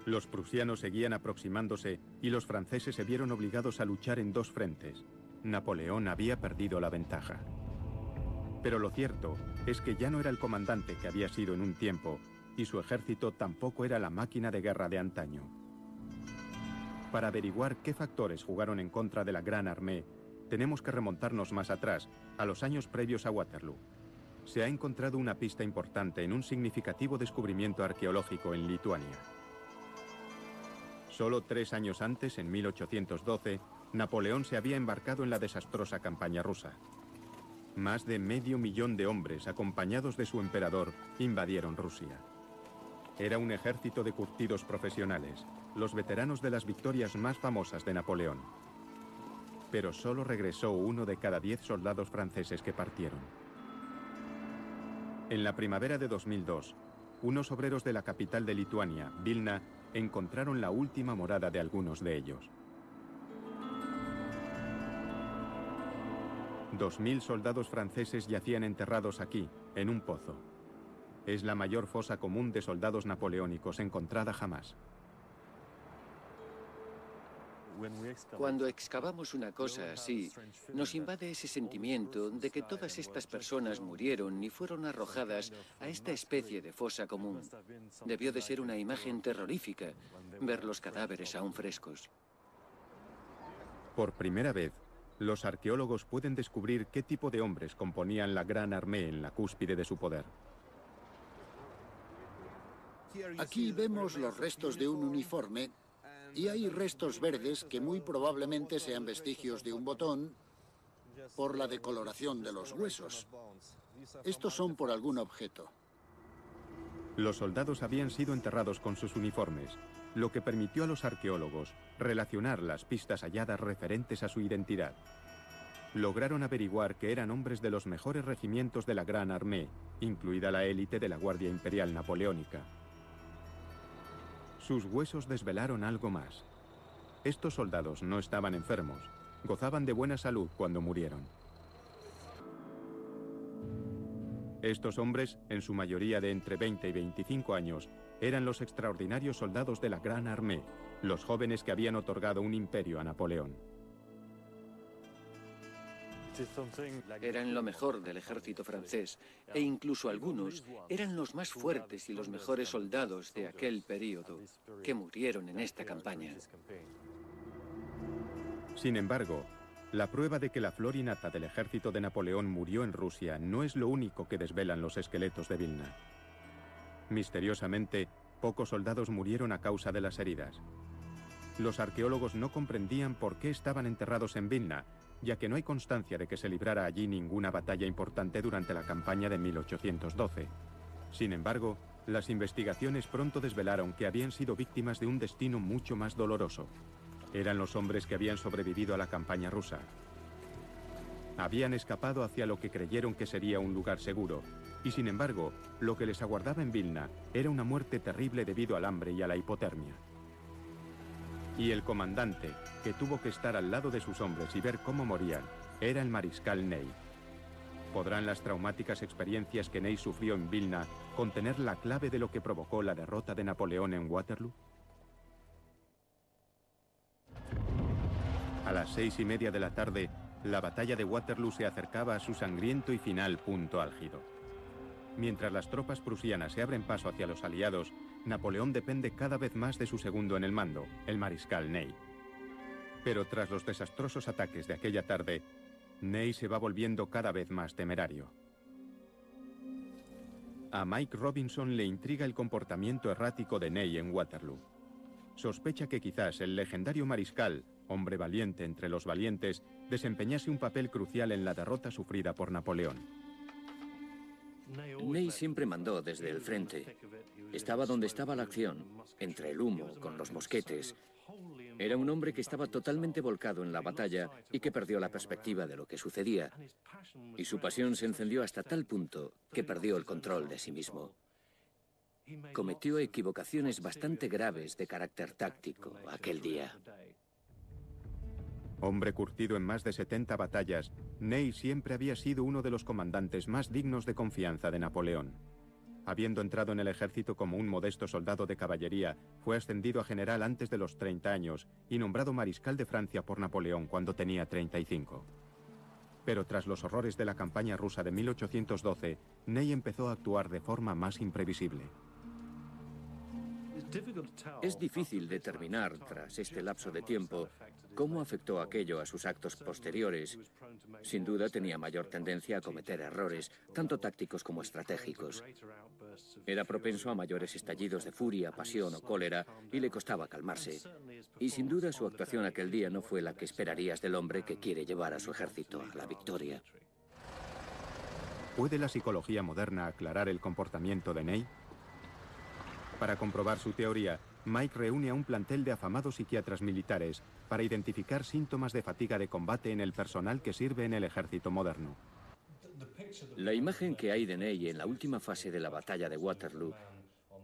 Los prusianos seguían aproximándose y los franceses se vieron obligados a luchar en 2 frentes. Napoleón había perdido la ventaja. Pero lo cierto es que ya no era el comandante que había sido en un tiempo, y su ejército tampoco era la máquina de guerra de antaño. Para averiguar qué factores jugaron en contra de la Gran Armée, tenemos que remontarnos más atrás, a los años previos a Waterloo. Se ha encontrado una pista importante en un significativo descubrimiento arqueológico en Lituania. Solo 3 años antes, en 1812, Napoleón se había embarcado en la desastrosa campaña rusa. Más de 500.000 de hombres, acompañados de su emperador, invadieron Rusia. Era un ejército de curtidos profesionales, los veteranos de las victorias más famosas de Napoleón. Pero solo regresó 1 de cada 10 soldados franceses que partieron. En la primavera de 2002, unos obreros de la capital de Lituania, Vilna, encontraron la última morada de algunos de ellos. 2000 soldados franceses yacían enterrados aquí, en un pozo. Es la mayor fosa común de soldados napoleónicos encontrada jamás. Cuando excavamos una cosa así, nos invade ese sentimiento de que todas estas personas murieron y fueron arrojadas a esta especie de fosa común. Debió de ser una imagen terrorífica ver los cadáveres aún frescos. Por primera vez, los arqueólogos pueden descubrir qué tipo de hombres componían la Gran Armée en la cúspide de su poder. Aquí vemos los restos de un uniforme y hay restos verdes que muy probablemente sean vestigios de un botón por la decoloración de los huesos. Estos son por algún objeto. Los soldados habían sido enterrados con sus uniformes, lo que permitió a los arqueólogos relacionar las pistas halladas referentes a su identidad. Lograron averiguar que eran hombres de los mejores regimientos de la Gran Armée, incluida la élite de la Guardia Imperial Napoleónica. Sus huesos desvelaron algo más. Estos soldados no estaban enfermos, gozaban de buena salud cuando murieron. Estos hombres, en su mayoría de entre 20 y 25 años, eran los extraordinarios soldados de la Gran Armée, los jóvenes que habían otorgado un imperio a Napoleón. Eran lo mejor del ejército francés, e incluso algunos eran los más fuertes y los mejores soldados de aquel período, que murieron en esta campaña. Sin embargo, la prueba de que la flor y nata del ejército de Napoleón murió en Rusia no es lo único que desvelan los esqueletos de Vilna. Misteriosamente, pocos soldados murieron a causa de las heridas. Los arqueólogos no comprendían por qué estaban enterrados en Vilna, ya que no hay constancia de que se librara allí ninguna batalla importante durante la campaña de 1812. Sin embargo, las investigaciones pronto desvelaron que habían sido víctimas de un destino mucho más doloroso. Eran los hombres que habían sobrevivido a la campaña rusa. Habían escapado hacia lo que creyeron que sería un lugar seguro, y sin embargo, lo que les aguardaba en Vilna era una muerte terrible debido al hambre y a la hipotermia. Y el comandante, que tuvo que estar al lado de sus hombres y ver cómo morían, era el mariscal Ney. ¿Podrán las traumáticas experiencias que Ney sufrió en Vilna contener la clave de lo que provocó la derrota de Napoleón en Waterloo? A las 6:30 de la tarde, la batalla de Waterloo se acercaba a su sangriento y final punto álgido. Mientras las tropas prusianas se abren paso hacia los aliados, Napoleón depende cada vez más de su segundo en el mando, el mariscal Ney. Pero tras los desastrosos ataques de aquella tarde, Ney se va volviendo cada vez más temerario. A Mike Robinson le intriga el comportamiento errático de Ney en Waterloo. Sospecha que quizás el legendario mariscal, hombre valiente entre los valientes, desempeñase un papel crucial en la derrota sufrida por Napoleón. Ney siempre mandó desde el frente. Estaba donde estaba la acción, entre el humo, con los mosquetes. Era un hombre que estaba totalmente volcado en la batalla y que perdió la perspectiva de lo que sucedía. Y su pasión se encendió hasta tal punto que perdió el control de sí mismo. Cometió equivocaciones bastante graves de carácter táctico aquel día. Hombre curtido en más de 70 batallas, Ney siempre había sido uno de los comandantes más dignos de confianza de Napoleón. Habiendo entrado en el ejército como un modesto soldado de caballería, fue ascendido a general antes de los 30 años y nombrado mariscal de Francia por Napoleón cuando tenía 35. Pero tras los horrores de la campaña rusa de 1812, Ney empezó a actuar de forma más imprevisible. Es difícil determinar, tras este lapso de tiempo, cómo afectó aquello a sus actos posteriores. Sin duda tenía mayor tendencia a cometer errores, tanto tácticos como estratégicos. Era propenso a mayores estallidos de furia, pasión o cólera y le costaba calmarse. Y sin duda su actuación aquel día no fue la que esperarías del hombre que quiere llevar a su ejército a la victoria. ¿Puede la psicología moderna aclarar el comportamiento de Ney? Para comprobar su teoría, Mike reúne a un plantel de afamados psiquiatras militares para identificar síntomas de fatiga de combate en el personal que sirve en el ejército moderno. La imagen que hay de Ney en la última fase de la batalla de Waterloo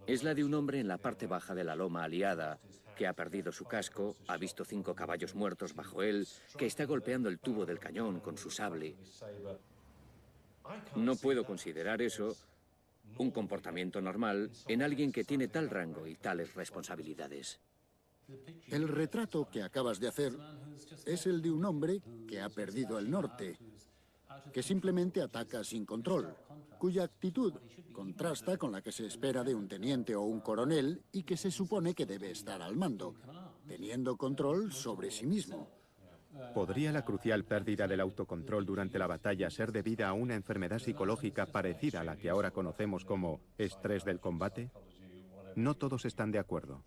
es la de un hombre en la parte baja de la loma aliada, que ha perdido su casco, ha visto 5 caballos muertos bajo él, que está golpeando el tubo del cañón con su sable. No puedo considerar eso un comportamiento normal en alguien que tiene tal rango y tales responsabilidades. El retrato que acabas de hacer es el de un hombre que ha perdido el norte, que simplemente ataca sin control, cuya actitud contrasta con la que se espera de un teniente o un coronel y que se supone que debe estar al mando, teniendo control sobre sí mismo. ¿Podría la crucial pérdida del autocontrol durante la batalla ser debida a una enfermedad psicológica parecida a la que ahora conocemos como estrés del combate? No todos están de acuerdo.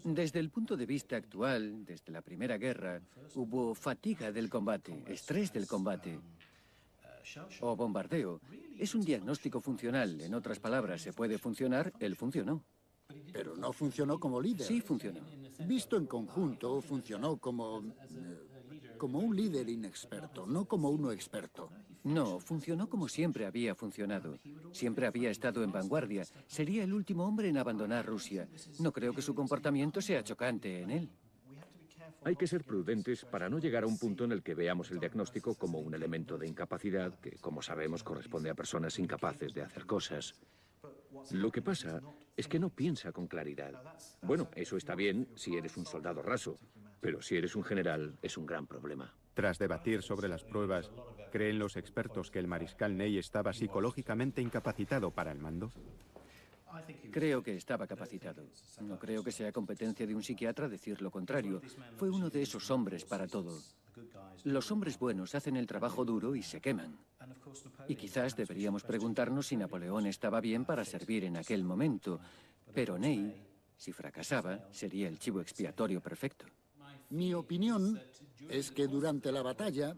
Desde el punto de vista actual, desde la Primera Guerra, hubo fatiga del combate, estrés del combate o bombardeo. Es un diagnóstico funcional. En otras palabras, se puede funcionar, él funcionó. Pero no funcionó como líder. Sí, funcionó. Visto en conjunto, funcionó como un líder inexperto, no como uno experto. No, funcionó como siempre había funcionado. Siempre había estado en vanguardia. Sería el último hombre en abandonar Rusia. No creo que su comportamiento sea chocante en él. Hay que ser prudentes para no llegar a un punto en el que veamos el diagnóstico como un elemento de incapacidad que, como sabemos, corresponde a personas incapaces de hacer cosas. Lo que pasa es que no piensa con claridad. Bueno, eso está bien si eres un soldado raso, pero si eres un general es un gran problema. Tras debatir sobre las pruebas, ¿creen los expertos que el mariscal Ney estaba psicológicamente incapacitado para el mando? Creo que estaba capacitado. No creo que sea competencia de un psiquiatra decir lo contrario. Fue uno de esos hombres para todo. Los hombres buenos hacen el trabajo duro y se queman. Y quizás deberíamos preguntarnos si Napoleón estaba bien para servir en aquel momento. Pero Ney, si fracasaba, sería el chivo expiatorio perfecto. Mi opinión es que durante la batalla,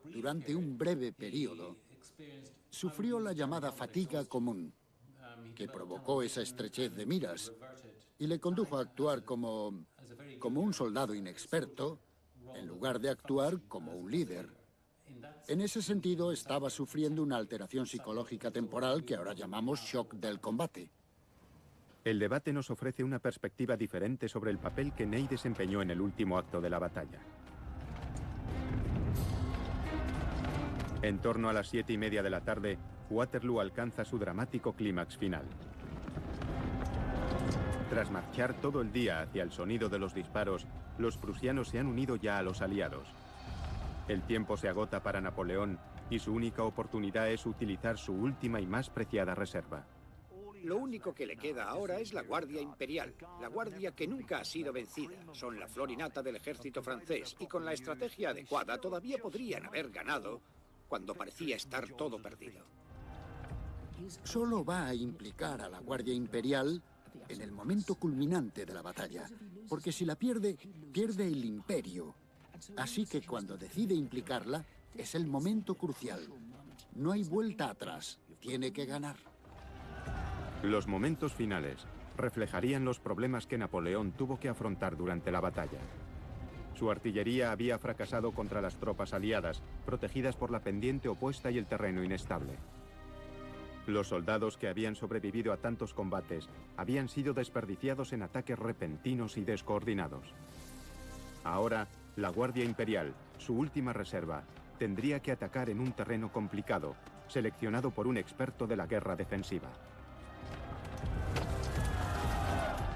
durante un breve periodo, sufrió la llamada fatiga común, que provocó esa estrechez de miras y le condujo a actuar como un soldado inexperto, en lugar de actuar como un líder. En ese sentido, estaba sufriendo una alteración psicológica temporal que ahora llamamos shock del combate. El debate nos ofrece una perspectiva diferente sobre el papel que Ney desempeñó en el último acto de la batalla. En torno a las 7:30 de la tarde, Waterloo alcanza su dramático clímax final. Tras marchar todo el día hacia el sonido de los disparos, los prusianos se han unido ya a los aliados. El tiempo se agota para Napoleón y su única oportunidad es utilizar su última y más preciada reserva. Lo único que le queda ahora es la Guardia Imperial, la guardia que nunca ha sido vencida. Son la flor y nata del ejército francés y con la estrategia adecuada todavía podrían haber ganado cuando parecía estar todo perdido. Solo va a implicar a la Guardia Imperial en el momento culminante de la batalla, porque si la pierde, pierde el imperio. Así que cuando decide implicarla, es el momento crucial. No hay vuelta atrás, tiene que ganar. Los momentos finales reflejarían los problemas que Napoleón tuvo que afrontar durante la batalla. Su artillería había fracasado contra las tropas aliadas, protegidas por la pendiente opuesta y el terreno inestable. Los soldados que habían sobrevivido a tantos combates habían sido desperdiciados en ataques repentinos y descoordinados. Ahora, la Guardia Imperial, su última reserva, tendría que atacar en un terreno complicado, seleccionado por un experto de la guerra defensiva.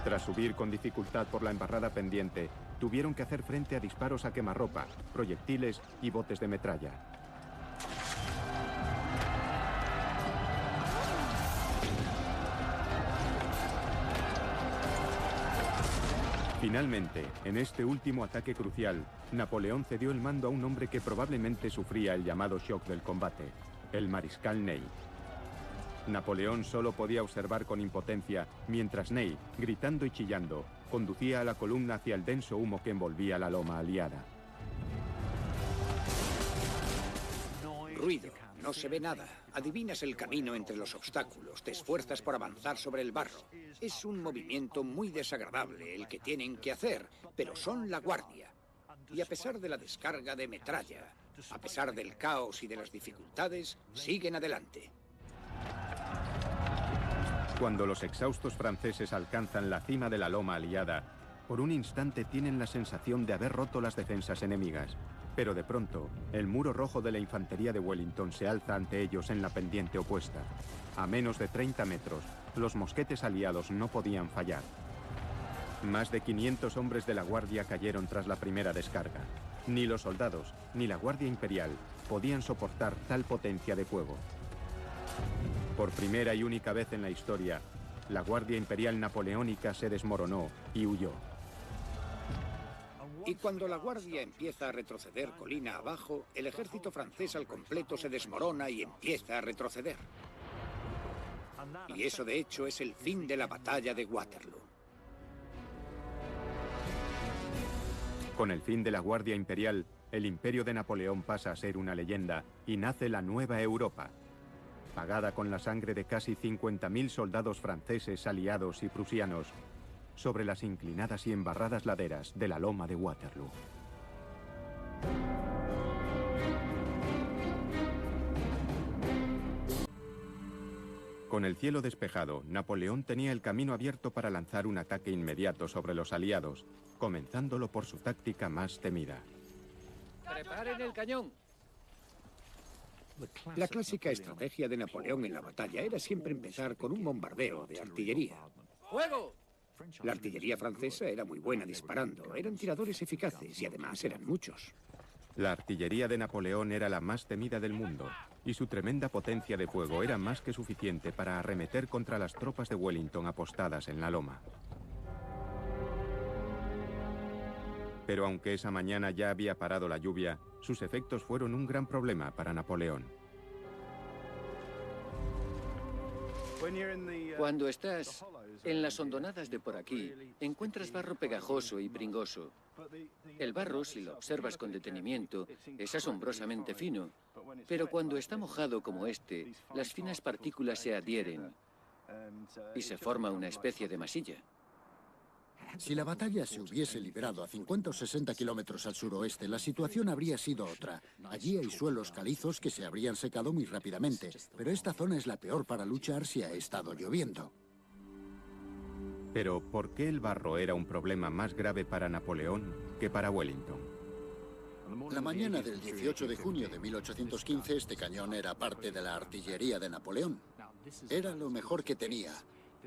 Tras subir con dificultad por la embarrada pendiente, tuvieron que hacer frente a disparos a quemarropa, proyectiles y botes de metralla. Finalmente, en este último ataque crucial, Napoleón cedió el mando a un hombre que probablemente sufría el llamado shock del combate, el mariscal Ney. Napoleón solo podía observar con impotencia, mientras Ney, gritando y chillando, conducía a la columna hacia el denso humo que envolvía la loma aliada. Ruido, no se ve nada. Adivinas el camino entre los obstáculos, te esfuerzas por avanzar sobre el barro. Es un movimiento muy desagradable el que tienen que hacer, pero son la guardia. Y a pesar de la descarga de metralla, a pesar del caos y de las dificultades, siguen adelante. Cuando los exhaustos franceses alcanzan la cima de la loma aliada, por un instante tienen la sensación de haber roto las defensas enemigas. Pero de pronto, el muro rojo de la infantería de Wellington se alza ante ellos en la pendiente opuesta. A menos de 30 metros, los mosquetes aliados no podían fallar. Más de 500 hombres de la Guardia cayeron tras la primera descarga. Ni los soldados, ni la Guardia Imperial podían soportar tal potencia de fuego. Por primera y única vez en la historia, la Guardia Imperial napoleónica se desmoronó y huyó. Y cuando la guardia empieza a retroceder colina abajo, el ejército francés al completo se desmorona y empieza a retroceder. Y eso, de hecho, es el fin de la batalla de Waterloo. Con el fin de la Guardia Imperial, el imperio de Napoleón pasa a ser una leyenda y nace la Nueva Europa, pagada con la sangre de casi 50.000 soldados franceses, aliados y prusianos, sobre las inclinadas y embarradas laderas de la loma de Waterloo. Con el cielo despejado, Napoleón tenía el camino abierto para lanzar un ataque inmediato sobre los aliados, comenzándolo por su táctica más temida. ¡Preparen el cañón! La clásica estrategia de Napoleón en la batalla era siempre empezar con un bombardeo de artillería. ¡Fuego! La artillería francesa era muy buena disparando, eran tiradores eficaces y además eran muchos. La artillería de Napoleón era la más temida del mundo, y su tremenda potencia de fuego era más que suficiente para arremeter contra las tropas de Wellington apostadas en la loma. Pero aunque esa mañana ya había parado la lluvia, sus efectos fueron un gran problema para Napoleón. Cuando estás en las hondonadas de por aquí, encuentras barro pegajoso y pringoso. El barro, si lo observas con detenimiento, es asombrosamente fino, pero cuando está mojado como este, las finas partículas se adhieren y se forma una especie de masilla. Si la batalla se hubiese librado a 50 o 60 kilómetros al suroeste, la situación habría sido otra. Allí hay suelos calizos que se habrían secado muy rápidamente, pero esta zona es la peor para luchar si ha estado lloviendo. Pero, ¿por qué el barro era un problema más grave para Napoleón que para Wellington? La mañana del 18 de junio de 1815, este cañón era parte de la artillería de Napoleón. Era lo mejor que tenía.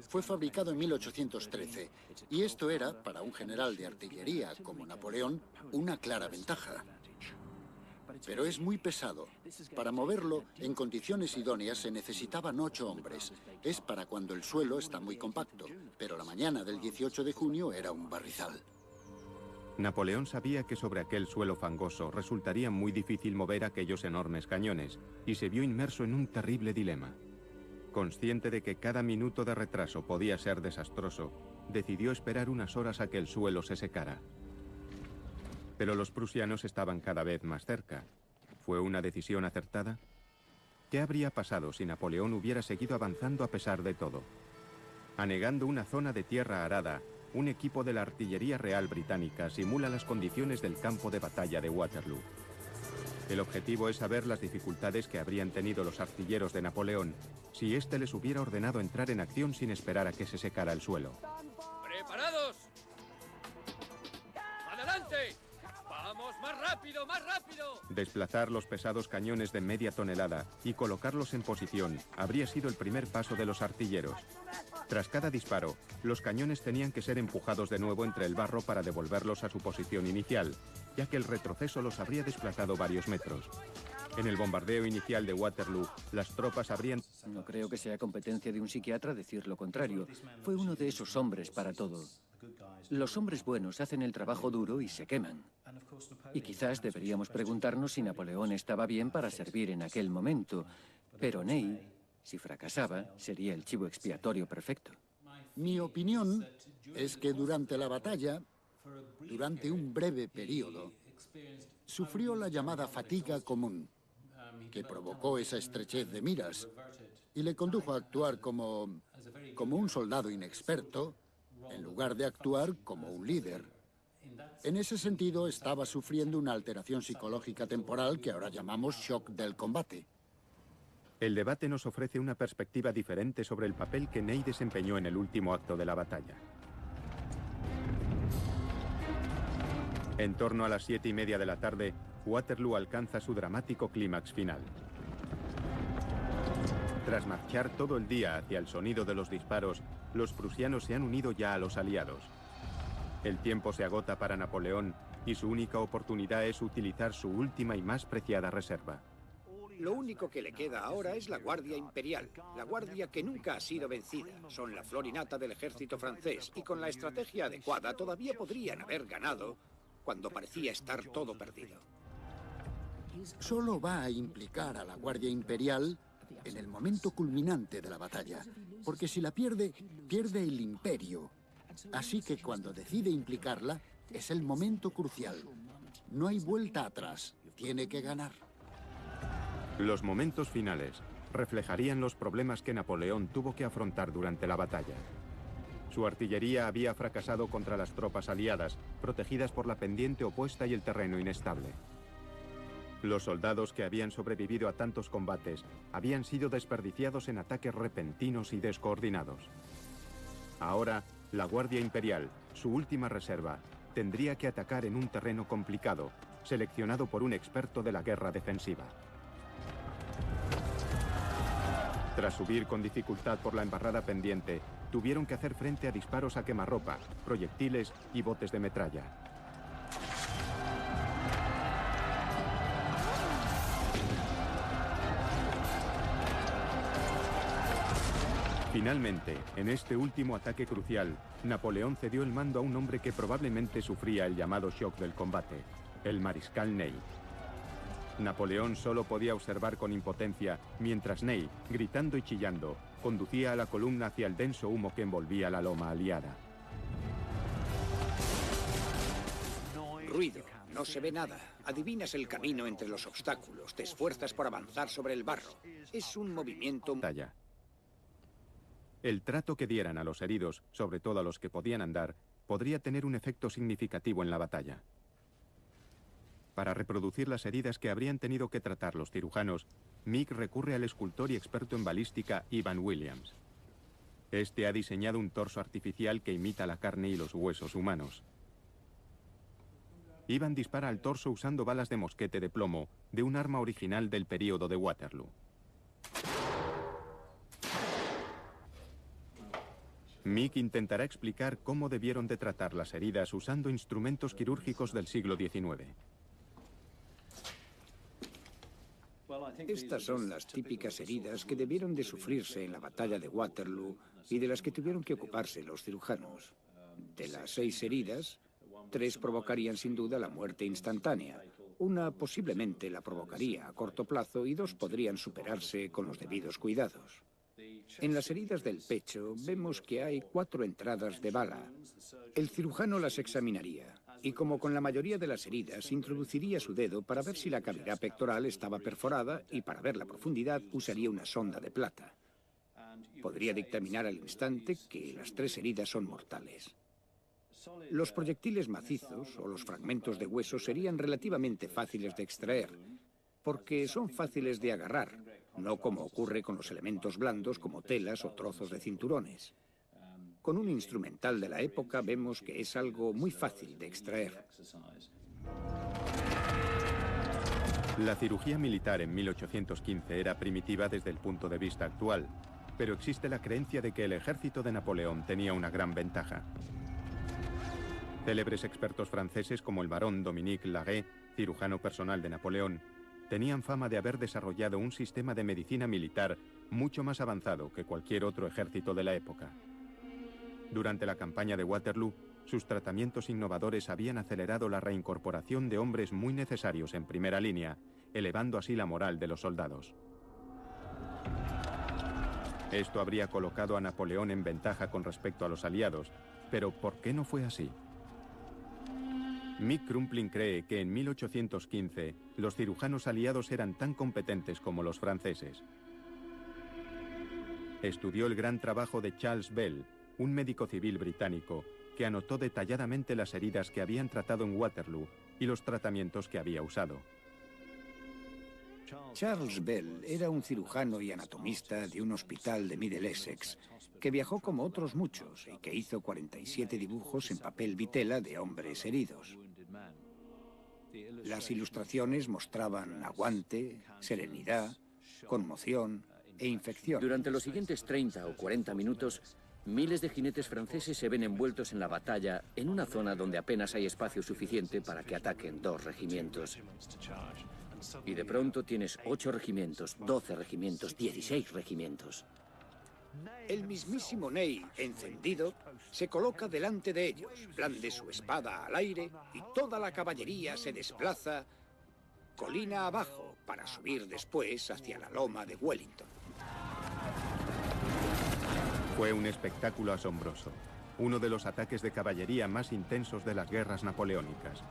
Fue fabricado en 1813, y esto era, para un general de artillería como Napoleón, una clara ventaja. Pero es muy pesado. Para moverlo en condiciones idóneas se necesitaban 8 hombres. Es para cuando el suelo está muy compacto, pero la mañana del 18 de junio era un barrizal. Napoleón sabía que sobre aquel suelo fangoso resultaría muy difícil mover aquellos enormes cañones, y se vio inmerso en un terrible dilema. Consciente de que cada minuto de retraso podía ser desastroso, decidió esperar unas horas a que el suelo se secara. Pero los prusianos estaban cada vez más cerca. ¿Fue una decisión acertada? ¿Qué habría pasado si Napoleón hubiera seguido avanzando a pesar de todo? Anegando una zona de tierra arada, un equipo de la artillería real británica simula las condiciones del campo de batalla de Waterloo. El objetivo es saber las dificultades que habrían tenido los artilleros de Napoleón si éste les hubiera ordenado entrar en acción sin esperar a que se secara el suelo. ¡Preparados! ¡Adelante! ¡Vamos, más rápido, más rápido! Desplazar los pesados cañones de media tonelada y colocarlos en posición habría sido el primer paso de los artilleros. Tras cada disparo, los cañones tenían que ser empujados de nuevo entre el barro para devolverlos a su posición inicial, ya que el retroceso los habría desplazado varios metros. En el bombardeo inicial de Waterloo, las tropas habrían... No creo que sea competencia de un psiquiatra decir lo contrario. Fue uno de esos hombres para todo. Los hombres buenos hacen el trabajo duro y se queman. Y quizás deberíamos preguntarnos si Napoleón estaba bien para servir en aquel momento. Pero Ney, si fracasaba, sería el chivo expiatorio perfecto. Mi opinión es que durante la batalla, durante un breve periodo, sufrió la llamada fatiga común, que provocó esa estrechez de miras y le condujo a actuar como un soldado inexperto, en lugar de actuar como un líder. En ese sentido, estaba sufriendo una alteración psicológica temporal que ahora llamamos shock del combate. El debate nos ofrece una perspectiva diferente sobre el papel que Ney desempeñó en el último acto de la batalla. En torno a las 7:30 de la tarde, Waterloo alcanza su dramático clímax final. Tras marchar todo el día hacia el sonido de los disparos, los prusianos se han unido ya a los aliados. El tiempo se agota para Napoleón y su única oportunidad es utilizar su última y más preciada reserva. Lo único que le queda ahora es la Guardia Imperial, la guardia que nunca ha sido vencida. Son la flor y nata del ejército francés y con la estrategia adecuada todavía podrían haber ganado cuando parecía estar todo perdido. Solo va a implicar a la Guardia Imperial en el momento culminante de la batalla, porque si la pierde, pierde el imperio. Así que cuando decide implicarla, es el momento crucial. No hay vuelta atrás, tiene que ganar. Los momentos finales reflejarían los problemas que Napoleón tuvo que afrontar durante la batalla. Su artillería había fracasado contra las tropas aliadas, protegidas por la pendiente opuesta y el terreno inestable. Los soldados que habían sobrevivido a tantos combates habían sido desperdiciados en ataques repentinos y descoordinados. Ahora, la Guardia Imperial, su última reserva, tendría que atacar en un terreno complicado, seleccionado por un experto de la guerra defensiva. Tras subir con dificultad por la embarrada pendiente, tuvieron que hacer frente a disparos a quemarropa, proyectiles y botes de metralla. Finalmente, en este último ataque crucial, Napoleón cedió el mando a un hombre que probablemente sufría el llamado shock del combate, el mariscal Ney. Napoleón solo podía observar con impotencia, mientras Ney, gritando y chillando, conducía a la columna hacia el denso humo que envolvía la loma aliada. Ruido, no se ve nada. Adivinas el camino entre los obstáculos, te esfuerzas por avanzar sobre el barro. Es un movimiento... Batalla. El trato que dieran a los heridos, sobre todo a los que podían andar, podría tener un efecto significativo en la batalla. Para reproducir las heridas que habrían tenido que tratar los cirujanos, Meek recurre al escultor y experto en balística Ivan Williams. Este ha diseñado un torso artificial que imita la carne y los huesos humanos. Ivan dispara al torso usando balas de mosquete de plomo, de un arma original del período de Waterloo. Meek intentará explicar cómo debieron de tratar las heridas usando instrumentos quirúrgicos del siglo XIX. Estas son las típicas heridas que debieron de sufrirse en la batalla de Waterloo y de las que tuvieron que ocuparse los cirujanos. De las 6 heridas, 3 provocarían sin duda la muerte instantánea. Una posiblemente la provocaría a corto plazo y 2 podrían superarse con los debidos cuidados. En las heridas del pecho vemos que hay 4 entradas de bala. El cirujano las examinaría y, como con la mayoría de las heridas, introduciría su dedo para ver si la cavidad pectoral estaba perforada y, para ver la profundidad, usaría una sonda de plata. Podría dictaminar al instante que las 3 heridas son mortales. Los proyectiles macizos o los fragmentos de hueso serían relativamente fáciles de extraer, porque son fáciles de agarrar, no como ocurre con los elementos blandos como telas o trozos de cinturones. Con un instrumental de la época vemos que es algo muy fácil de extraer. La cirugía militar en 1815 era primitiva desde el punto de vista actual, pero existe la creencia de que el ejército de Napoleón tenía una gran ventaja. Célebres expertos franceses como el barón Dominique Laguet, cirujano personal de Napoleón, tenían fama de haber desarrollado un sistema de medicina militar mucho más avanzado que cualquier otro ejército de la época. Durante la campaña de Waterloo, Sus tratamientos innovadores habían acelerado la reincorporación de hombres muy necesarios en primera línea, elevando así la moral de los soldados. Esto habría colocado a Napoleón en ventaja con respecto a los aliados, pero ¿por qué no fue así? Mick Crumpling cree que en 1815 los cirujanos aliados eran tan competentes como los franceses. Estudió el gran trabajo de Charles Bell, un médico civil británico, que anotó detalladamente las heridas que habían tratado en Waterloo y los tratamientos que había usado. Charles Bell era un cirujano y anatomista de un hospital de Middle Essex, que viajó como otros muchos y que hizo 47 dibujos en papel vitela de hombres heridos. Las ilustraciones mostraban aguante, serenidad, conmoción e infección. Durante los siguientes 30 o 40 minutos, miles de jinetes franceses se ven envueltos en la batalla en una zona donde apenas hay espacio suficiente para que ataquen 2 regimientos. Y de pronto tienes 8 regimientos, 12 regimientos, 16 regimientos. El mismísimo Ney, encendido, se coloca delante de ellos, blande su espada al aire y toda la caballería se desplaza colina abajo para subir después hacia la loma de Wellington. Fue un espectáculo asombroso, uno de los ataques de caballería más intensos de las guerras napoleónicas.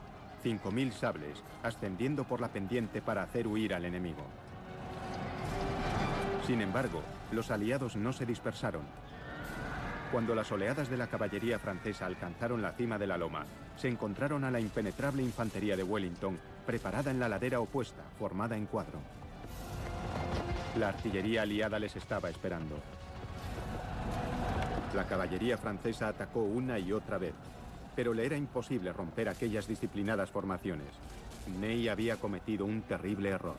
5.000 sables ascendiendo por la pendiente para hacer huir al enemigo. Sin embargo, los aliados no se dispersaron. Cuando las oleadas de la caballería francesa alcanzaron la cima de la loma, se encontraron a la impenetrable infantería de Wellington preparada en la ladera opuesta, formada en cuadro. La artillería aliada les estaba esperando. La caballería francesa atacó una y otra vez, pero le era imposible romper aquellas disciplinadas formaciones. Ney había cometido un terrible error.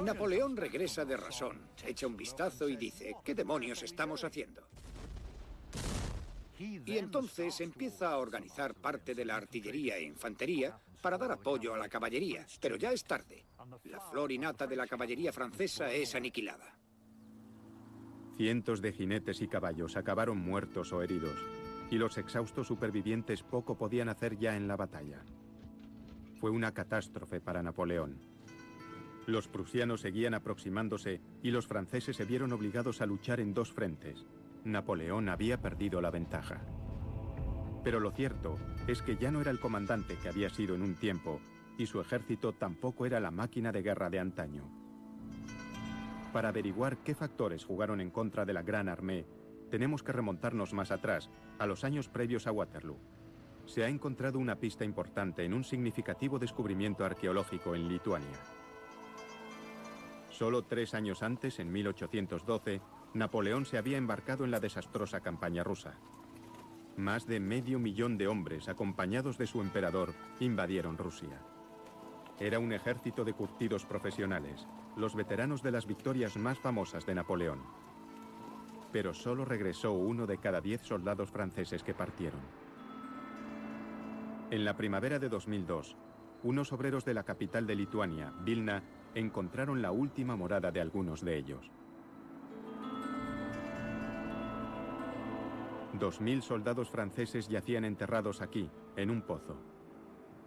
Napoleón regresa de Rasón, echa un vistazo y dice, ¿qué demonios estamos haciendo? Y entonces empieza a organizar parte de la artillería e infantería para dar apoyo a la caballería, pero ya es tarde. La flor innata de la caballería francesa es aniquilada. Cientos de jinetes y caballos acabaron muertos o heridos, y los exhaustos supervivientes poco podían hacer ya en la batalla. Fue una catástrofe para Napoleón. Los prusianos seguían aproximándose y los franceses se vieron obligados a luchar en 2 frentes. Napoleón había perdido la ventaja. Pero lo cierto es que ya no era el comandante que había sido en un tiempo, y su ejército tampoco era la máquina de guerra de antaño. Para averiguar qué factores jugaron en contra de la Gran Armée, tenemos que remontarnos más atrás, a los años previos a Waterloo. Se ha encontrado una pista importante en un significativo descubrimiento arqueológico en Lituania. Solo 3 años antes, en 1812, Napoleón se había embarcado en la desastrosa campaña rusa. Más de 500.000 de hombres, acompañados de su emperador, invadieron Rusia. Era un ejército de curtidos profesionales, los veteranos de las victorias más famosas de Napoleón. Pero solo regresó 1 de cada 10 soldados franceses que partieron. En la primavera de 2002, unos obreros de la capital de Lituania, Vilna, encontraron la última morada de algunos de ellos. 2000 soldados franceses yacían enterrados aquí, en un pozo.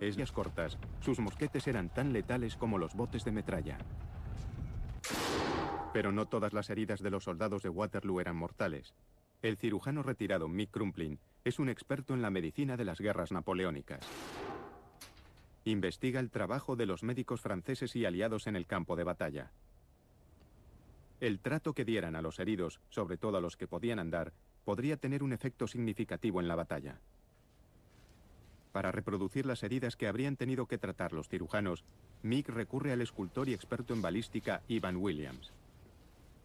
En días cortas, sus mosquetes eran tan letales como los botes de metralla. Pero no todas las heridas de los soldados de Waterloo eran mortales. El cirujano retirado Mick Crumpling es un experto en la medicina de las guerras napoleónicas. Investiga el trabajo de los médicos franceses y aliados en el campo de batalla. El trato que dieran a los heridos, sobre todo a los que podían andar, podría tener un efecto significativo en la batalla. Para reproducir las heridas que habrían tenido que tratar los cirujanos, Mick recurre al escultor y experto en balística Ivan Williams.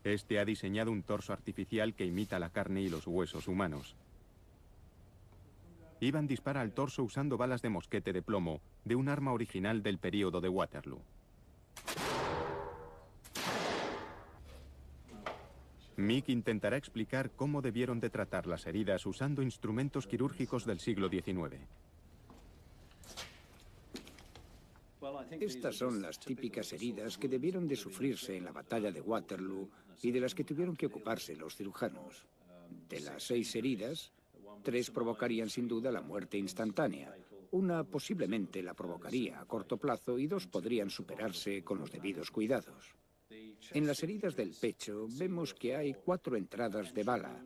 Este ha diseñado un torso artificial que imita la carne y los huesos humanos. Ivan dispara al torso usando balas de mosquete de plomo de un arma original del período de Waterloo. Mick intentará explicar cómo debieron de tratar las heridas usando instrumentos quirúrgicos del siglo XIX. Estas son las típicas heridas que debieron de sufrirse en la batalla de Waterloo y de las que tuvieron que ocuparse los cirujanos. De las 6 heridas, 3 provocarían sin duda la muerte instantánea. Una posiblemente la provocaría a corto plazo y 2 podrían superarse con los debidos cuidados. En las heridas del pecho vemos que hay 4 entradas de bala.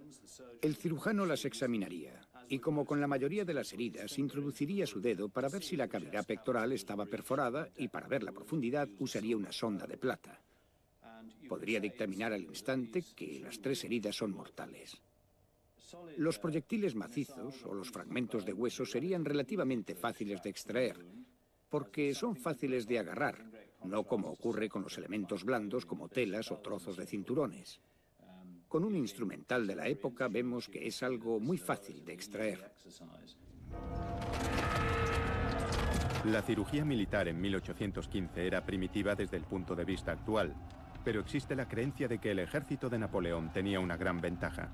El cirujano las examinaría y, como con la mayoría de las heridas, introduciría su dedo para ver si la cavidad pectoral estaba perforada y, para ver la profundidad, usaría una sonda de plata. Podría dictaminar al instante que las 3 heridas son mortales. Los proyectiles macizos o los fragmentos de hueso serían relativamente fáciles de extraer, porque son fáciles de agarrar, no como ocurre con los elementos blandos como telas o trozos de cinturones. Con un instrumental de la época vemos que es algo muy fácil de extraer. La cirugía militar en 1815 era primitiva desde el punto de vista actual, pero existe la creencia de que el ejército de Napoleón tenía una gran ventaja.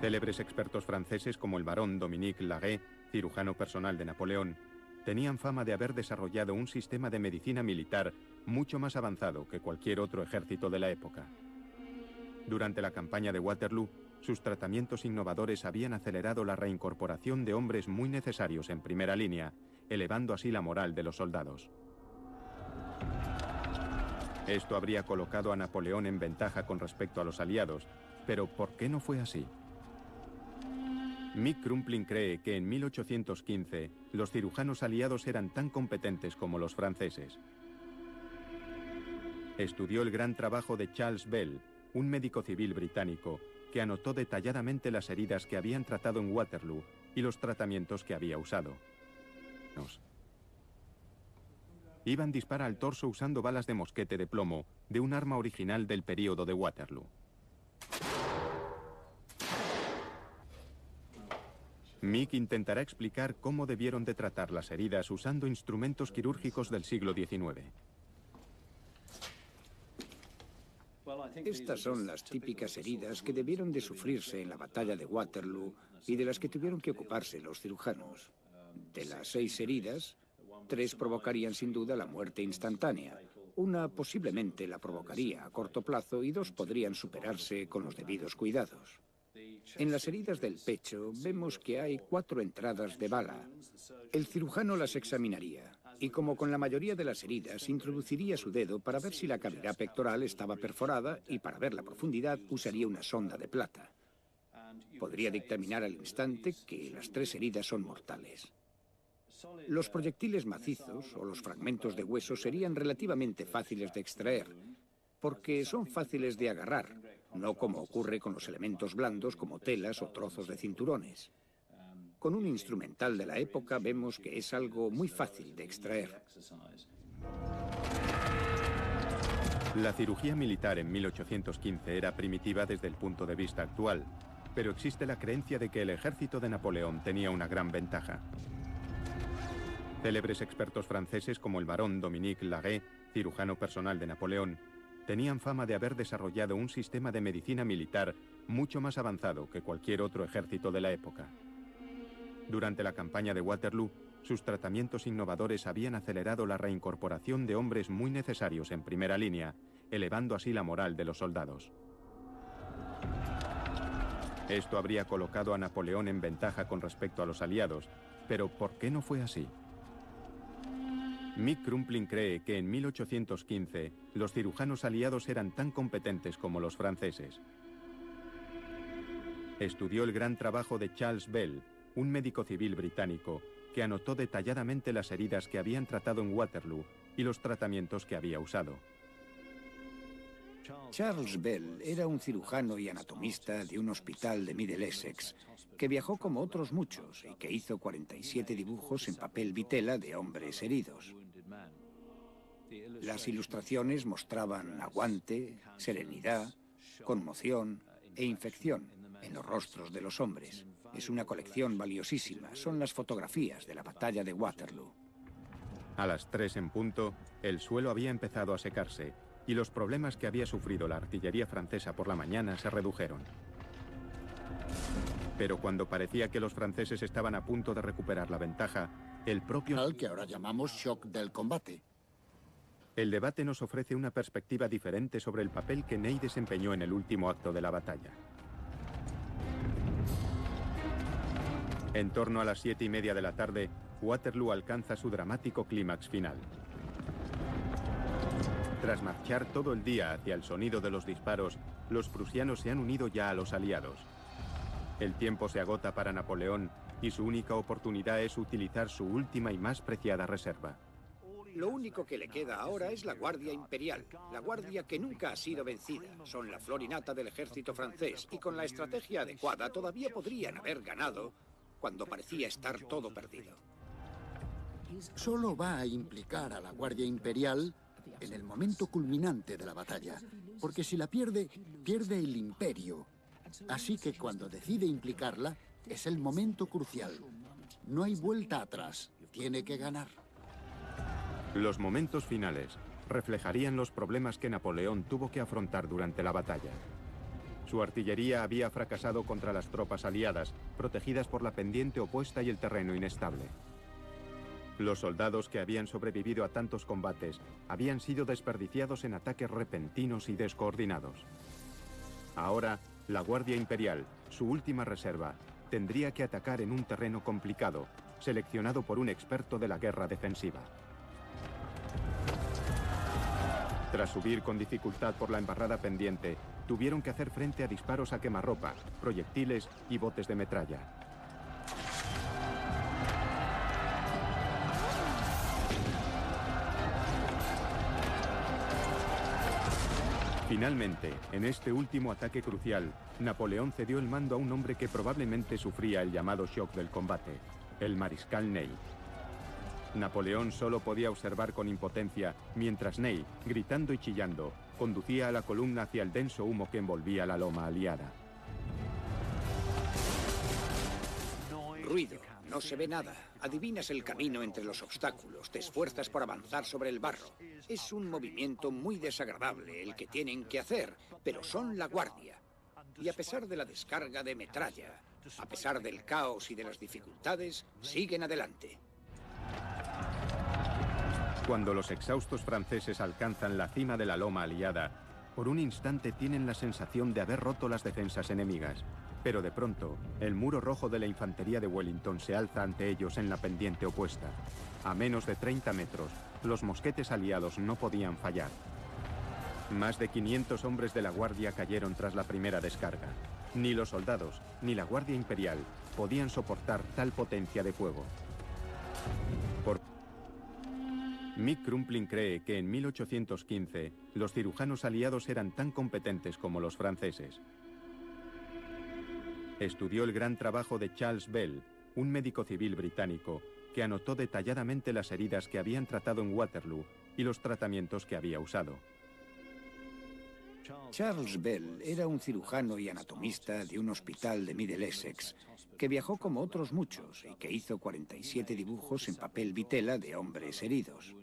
Célebres expertos franceses como el barón Dominique Laguet, cirujano personal de Napoleón, tenían fama de haber desarrollado un sistema de medicina militar mucho más avanzado que cualquier otro ejército de la época. Durante la campaña de Waterloo, sus tratamientos innovadores habían acelerado la reincorporación de hombres muy necesarios en primera línea, elevando así la moral de los soldados. Esto habría colocado a Napoleón en ventaja con respecto a los aliados, pero ¿por qué no fue así? Mick Crumpling cree que en 1815 los cirujanos aliados eran tan competentes como los franceses. Estudió el gran trabajo de Charles Bell, un médico civil británico, que anotó detalladamente las heridas que habían tratado en Waterloo y los tratamientos que había usado. Ivan dispara al torso usando balas de mosquete de plomo de un arma original del período de Waterloo. Mick intentará explicar cómo debieron de tratar las heridas usando instrumentos quirúrgicos del siglo XIX. Estas son las típicas heridas que debieron de sufrirse en la batalla de Waterloo y de las que tuvieron que ocuparse los cirujanos. De las 6 heridas, 3 provocarían sin duda la muerte instantánea. Una posiblemente la provocaría a corto plazo y 2 podrían superarse con los debidos cuidados. En las heridas del pecho vemos que hay 4 entradas de bala. El cirujano las examinaría y, como con la mayoría de las heridas, introduciría su dedo para ver si la cavidad pectoral estaba perforada y, para ver la profundidad, usaría una sonda de plata. Podría dictaminar al instante que las 3 heridas son mortales. Los proyectiles macizos o los fragmentos de hueso serían relativamente fáciles de extraer, porque son fáciles de agarrar, no como ocurre con los elementos blandos como telas o trozos de cinturones. Con un instrumental de la época vemos que es algo muy fácil de extraer. La cirugía militar en 1815 era primitiva desde el punto de vista actual, pero existe la creencia de que el ejército de Napoleón tenía una gran ventaja. Célebres expertos franceses como el barón Dominique Laguet, cirujano personal de Napoleón, tenían fama de haber desarrollado un sistema de medicina militar mucho más avanzado que cualquier otro ejército de la época. Durante la campaña de Waterloo, sus tratamientos innovadores habían acelerado la reincorporación de hombres muy necesarios en primera línea, elevando así la moral de los soldados. Esto habría colocado a Napoleón en ventaja con respecto a los aliados, pero ¿por qué no fue así? Mick Crumpling cree que en 1815 los cirujanos aliados eran tan competentes como los franceses. Estudió el gran trabajo de Charles Bell, un médico civil británico, que anotó detalladamente las heridas que habían tratado en Waterloo y los tratamientos que había usado. Charles Bell era un cirujano y anatomista de un hospital de Middle Essex, que viajó como otros muchos y que hizo 47 dibujos en papel vitela de hombres heridos. Las ilustraciones mostraban aguante, serenidad, conmoción e infección en los rostros de los hombres. Es una colección valiosísima, son las fotografías de la batalla de Waterloo. A las 3 en punto, el suelo había empezado a secarse y los problemas que había sufrido la artillería francesa por la mañana se redujeron. Pero cuando parecía que los franceses estaban a punto de recuperar la ventaja, el propio... Al que ahora llamamos shock del combate. El debate nos ofrece una perspectiva diferente sobre el papel que Ney desempeñó en el último acto de la batalla. En torno a las 7:30 de la tarde, Waterloo alcanza su dramático clímax final. Tras marchar todo el día hacia el sonido de los disparos, los prusianos se han unido ya a los aliados. El tiempo se agota para Napoleón y su única oportunidad es utilizar su última y más preciada reserva. Lo único que le queda ahora es la Guardia Imperial, la guardia que nunca ha sido vencida. Son la flor y nata del ejército francés y con la estrategia adecuada todavía podrían haber ganado cuando parecía estar todo perdido. Solo va a implicar a la Guardia Imperial en el momento culminante de la batalla, porque si la pierde, pierde el imperio. Así que cuando decide implicarla, es el momento crucial. No hay vuelta atrás, tiene que ganar. Los momentos finales reflejarían los problemas que Napoleón tuvo que afrontar durante la batalla. Su artillería había fracasado contra las tropas aliadas, protegidas por la pendiente opuesta y el terreno inestable. Los soldados que habían sobrevivido a tantos combates habían sido desperdiciados en ataques repentinos y descoordinados. Ahora, la Guardia Imperial, su última reserva, tendría que atacar en un terreno complicado, seleccionado por un experto de la guerra defensiva. Tras subir con dificultad por la embarrada pendiente, tuvieron que hacer frente a disparos a quemarropa, proyectiles y botes de metralla. Finalmente, en este último ataque crucial, Napoleón cedió el mando a un hombre que probablemente sufría el llamado shock del combate, el mariscal Ney. Napoleón solo podía observar con impotencia, mientras Ney, gritando y chillando, conducía a la columna hacia el denso humo que envolvía la loma aliada. Ruido, no se ve nada. Adivinas el camino entre los obstáculos, te esfuerzas por avanzar sobre el barro. Es un movimiento muy desagradable el que tienen que hacer, pero son la guardia. Y a pesar de la descarga de metralla, a pesar del caos y de las dificultades, siguen adelante. Cuando los exhaustos franceses alcanzan la cima de la loma aliada, por un instante tienen la sensación de haber roto las defensas enemigas. Pero de pronto, el muro rojo de la infantería de Wellington se alza ante ellos en la pendiente opuesta. A menos de 30 metros, los mosquetes aliados no podían fallar. Más de 500 hombres de la Guardia cayeron tras la primera descarga. Ni los soldados, ni la Guardia Imperial podían soportar tal potencia de fuego. Mick Crumpling cree que en 1815 los cirujanos aliados eran tan competentes como los franceses. Estudió el gran trabajo de Charles Bell, un médico civil británico, que anotó detalladamente las heridas que habían tratado en Waterloo y los tratamientos que había usado. Charles Bell era un cirujano y anatomista de un hospital de Middle Essex, que viajó como otros muchos y que hizo 47 dibujos en papel vitela de hombres heridos.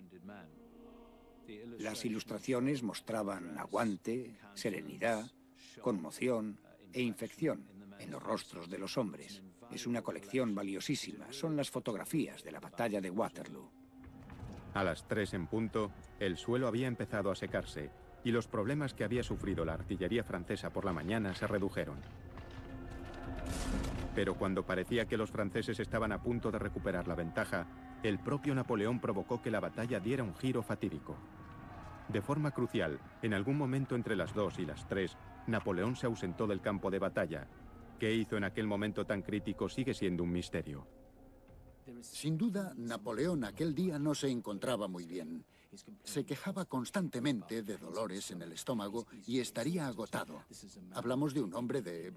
Las ilustraciones mostraban aguante, serenidad, conmoción e infección en los rostros de los hombres. Es una colección valiosísima, son las fotografías de la batalla de Waterloo. A las 3 en punto, el suelo había empezado a secarse y los problemas que había sufrido la artillería francesa por la mañana se redujeron. Pero cuando parecía que los franceses estaban a punto de recuperar la ventaja, el propio Napoleón provocó que la batalla diera un giro fatídico. De forma crucial, en algún momento entre las 2 y las 3, Napoleón se ausentó del campo de batalla. ¿Qué hizo en aquel momento tan crítico sigue siendo un misterio? Sin duda, Napoleón aquel día no se encontraba muy bien. Se quejaba constantemente de dolores en el estómago y estaría agotado. Hablamos de un hombre de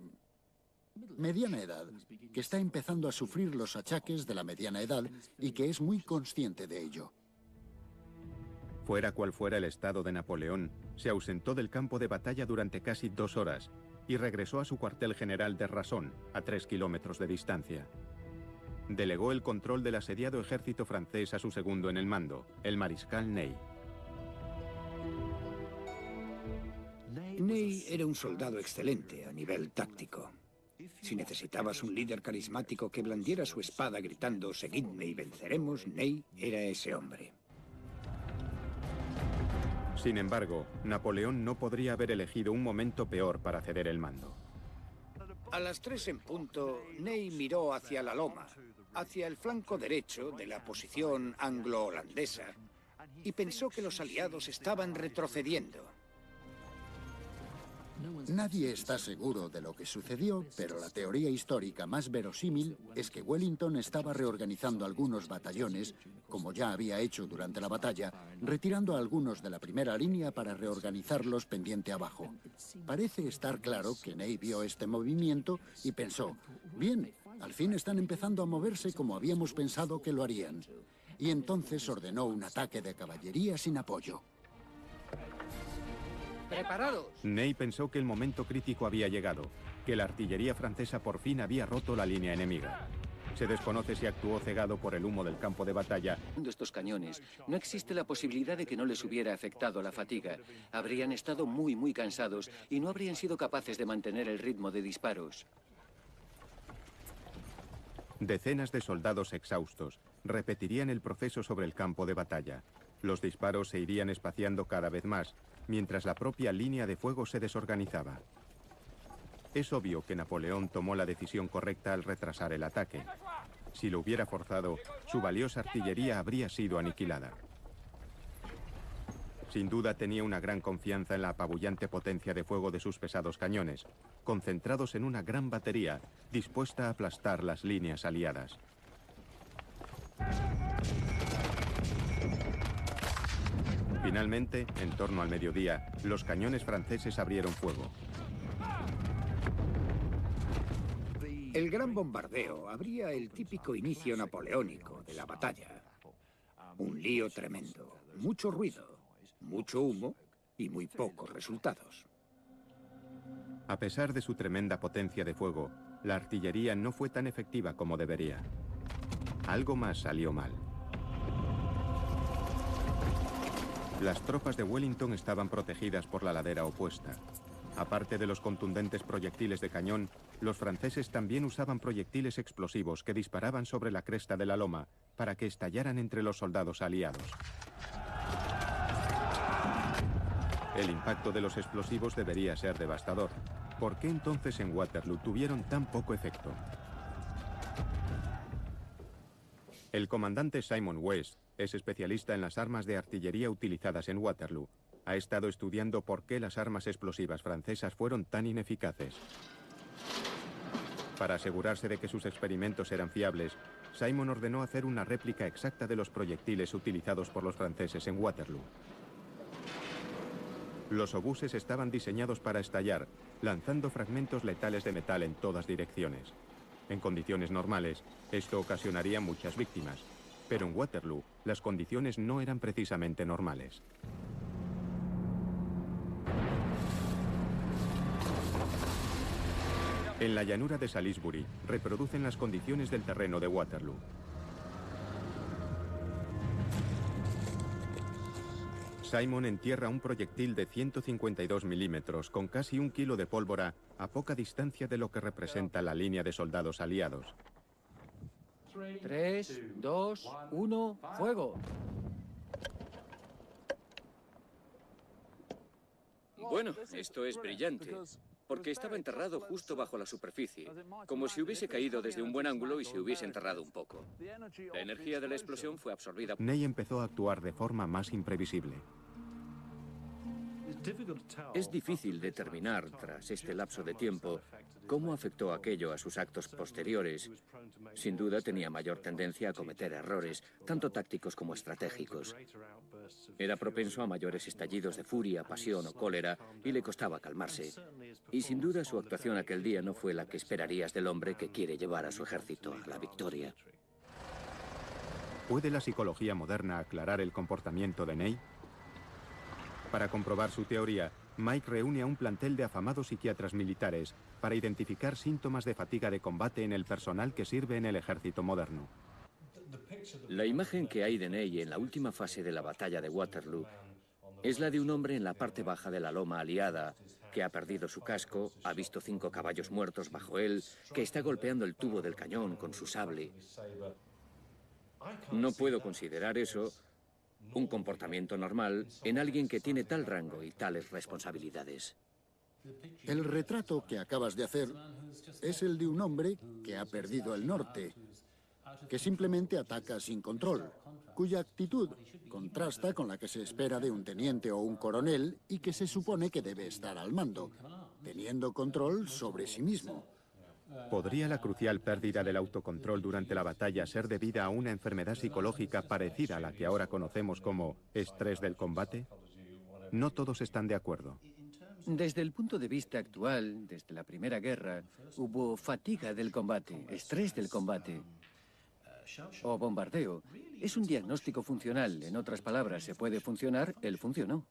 mediana edad, que está empezando a sufrir los achaques de la mediana edad y que es muy consciente de ello. Fuera cual fuera el estado de Napoleón, se ausentó del campo de batalla durante casi 2 horas y regresó a su cuartel general de Rason, a 3 kilómetros de distancia. Delegó el control del asediado ejército francés a su segundo en el mando, el mariscal Ney. Ney era un soldado excelente a nivel táctico. Si necesitabas un líder carismático que blandiera su espada gritando «Seguidme y venceremos», Ney era ese hombre. Sin embargo, Napoleón no podría haber elegido un momento peor para ceder el mando. A las 3 en punto, Ney miró hacia la loma, hacia el flanco derecho de la posición anglo-holandesa, y pensó que los aliados estaban retrocediendo. Nadie está seguro de lo que sucedió, pero la teoría histórica más verosímil es que Wellington estaba reorganizando algunos batallones, como ya había hecho durante la batalla, retirando a algunos de la primera línea para reorganizarlos pendiente abajo. Parece estar claro que Ney vio este movimiento y pensó, bien, al fin están empezando a moverse como habíamos pensado que lo harían. Y entonces ordenó un ataque de caballería sin apoyo. ¡Preparados! Ney pensó que el momento crítico había llegado, que la artillería francesa por fin había roto la línea enemiga. Se desconoce si actuó cegado por el humo del campo de batalla. De estos cañones, no existe la posibilidad de que no les hubiera afectado la fatiga. Habrían estado muy cansados y no habrían sido capaces de mantener el ritmo de disparos. Decenas de soldados exhaustos repetirían el proceso sobre el campo de batalla. Los disparos se irían espaciando cada vez más, mientras la propia línea de fuego se desorganizaba. Es obvio que Napoleón tomó la decisión correcta al retrasar el ataque. Si lo hubiera forzado, su valiosa artillería habría sido aniquilada. Sin duda tenía una gran confianza en la apabullante potencia de fuego de sus pesados cañones, concentrados en una gran batería, dispuesta a aplastar las líneas aliadas. Finalmente, en torno al mediodía, los cañones franceses abrieron fuego. El gran bombardeo abría el típico inicio napoleónico de la batalla. Un lío tremendo, mucho ruido, mucho humo y muy pocos resultados. A pesar de su tremenda potencia de fuego, la artillería no fue tan efectiva como debería. Algo más salió mal. Las tropas de Wellington estaban protegidas por la ladera opuesta. Aparte de los contundentes proyectiles de cañón, los franceses también usaban proyectiles explosivos que disparaban sobre la cresta de la loma para que estallaran entre los soldados aliados. El impacto de los explosivos debería ser devastador. ¿Por qué entonces en Waterloo tuvieron tan poco efecto? El comandante Simon West es especialista en las armas de artillería utilizadas en Waterloo. Ha estado estudiando por qué las armas explosivas francesas fueron tan ineficaces. Para asegurarse de que sus experimentos eran fiables, Simon ordenó hacer una réplica exacta de los proyectiles utilizados por los franceses en Waterloo. Los obuses estaban diseñados para estallar, lanzando fragmentos letales de metal en todas direcciones. En condiciones normales, esto ocasionaría muchas víctimas, pero en Waterloo, las condiciones no eran precisamente normales. En la llanura de Salisbury, reproducen las condiciones del terreno de Waterloo. Simon entierra un proyectil de 152 milímetros con casi 1 kilo de pólvora a poca distancia de lo que representa la línea de soldados aliados. 3, 2, 1, ¡fuego! Bueno, esto es brillante, porque estaba enterrado justo bajo la superficie, como si hubiese caído desde un buen ángulo y se hubiese enterrado un poco. La energía de la explosión fue absorbida. Ney empezó a actuar de forma más imprevisible. Es difícil determinar, tras este lapso de tiempo, cómo afectó aquello a sus actos posteriores. Sin duda tenía mayor tendencia a cometer errores, tanto tácticos como estratégicos. Era propenso a mayores estallidos de furia, pasión o cólera, y le costaba calmarse. Y sin duda su actuación aquel día no fue la que esperarías del hombre que quiere llevar a su ejército a la victoria. ¿Puede la psicología moderna aclarar el comportamiento de Ney? Para comprobar su teoría, Mike reúne a un plantel de afamados psiquiatras militares para identificar síntomas de fatiga de combate en el personal que sirve en el ejército moderno. La imagen que hay de Ney en la última fase de la batalla de Waterloo Es la de un hombre en la parte baja de la loma aliada, que ha perdido su casco, ha visto 5 caballos muertos bajo él, que está golpeando el tubo del cañón con su sable. No puedo considerar eso un comportamiento normal en alguien que tiene tal rango y tales responsabilidades. El retrato que acabas de hacer es el de un hombre que ha perdido el norte, que simplemente ataca sin control, cuya actitud contrasta con la que se espera de un teniente o un coronel y que se supone que debe estar al mando, teniendo control sobre sí mismo. ¿Podría la crucial pérdida del autocontrol durante la batalla ser debida a una enfermedad psicológica parecida a la que ahora conocemos como estrés del combate? No todos están de acuerdo. Desde el punto de vista actual, desde la Primera Guerra, hubo fatiga del combate, estrés del combate o bombardeo. Es un diagnóstico funcional. En otras palabras, se puede funcionar, él funcionó.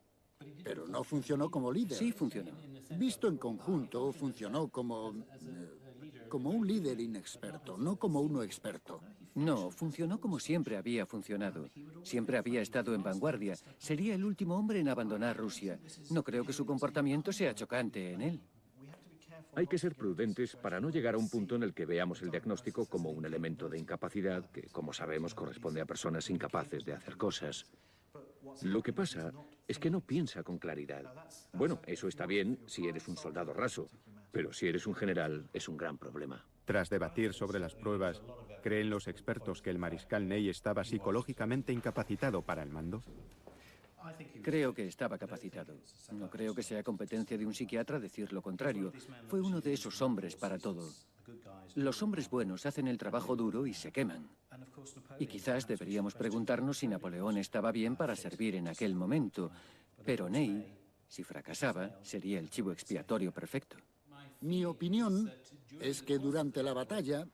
Pero no funcionó como líder. Sí, funcionó. Visto en conjunto, funcionó como un líder inexperto, no como uno experto. No, funcionó como siempre había funcionado. Siempre había estado en vanguardia. Sería el último hombre en abandonar Rusia. No creo que su comportamiento sea chocante en él. Hay que ser prudentes para no llegar a un punto en el que veamos el diagnóstico como un elemento de incapacidad que, como sabemos, corresponde a personas incapaces de hacer cosas. Lo que pasa es que no piensa con claridad. Bueno, eso está bien si eres un soldado raso, pero si eres un general es un gran problema. Tras debatir sobre las pruebas, ¿creen los expertos que el mariscal Ney estaba psicológicamente incapacitado para el mando? Creo que estaba capacitado. No creo que sea competencia de un psiquiatra decir lo contrario. Fue uno de esos hombres para todo. Los hombres buenos hacen el trabajo duro y se queman. Y quizás deberíamos preguntarnos si Napoleón estaba bien para servir en aquel momento. Pero Ney, si fracasaba, sería el chivo expiatorio perfecto. Mi opinión es que durante la batalla,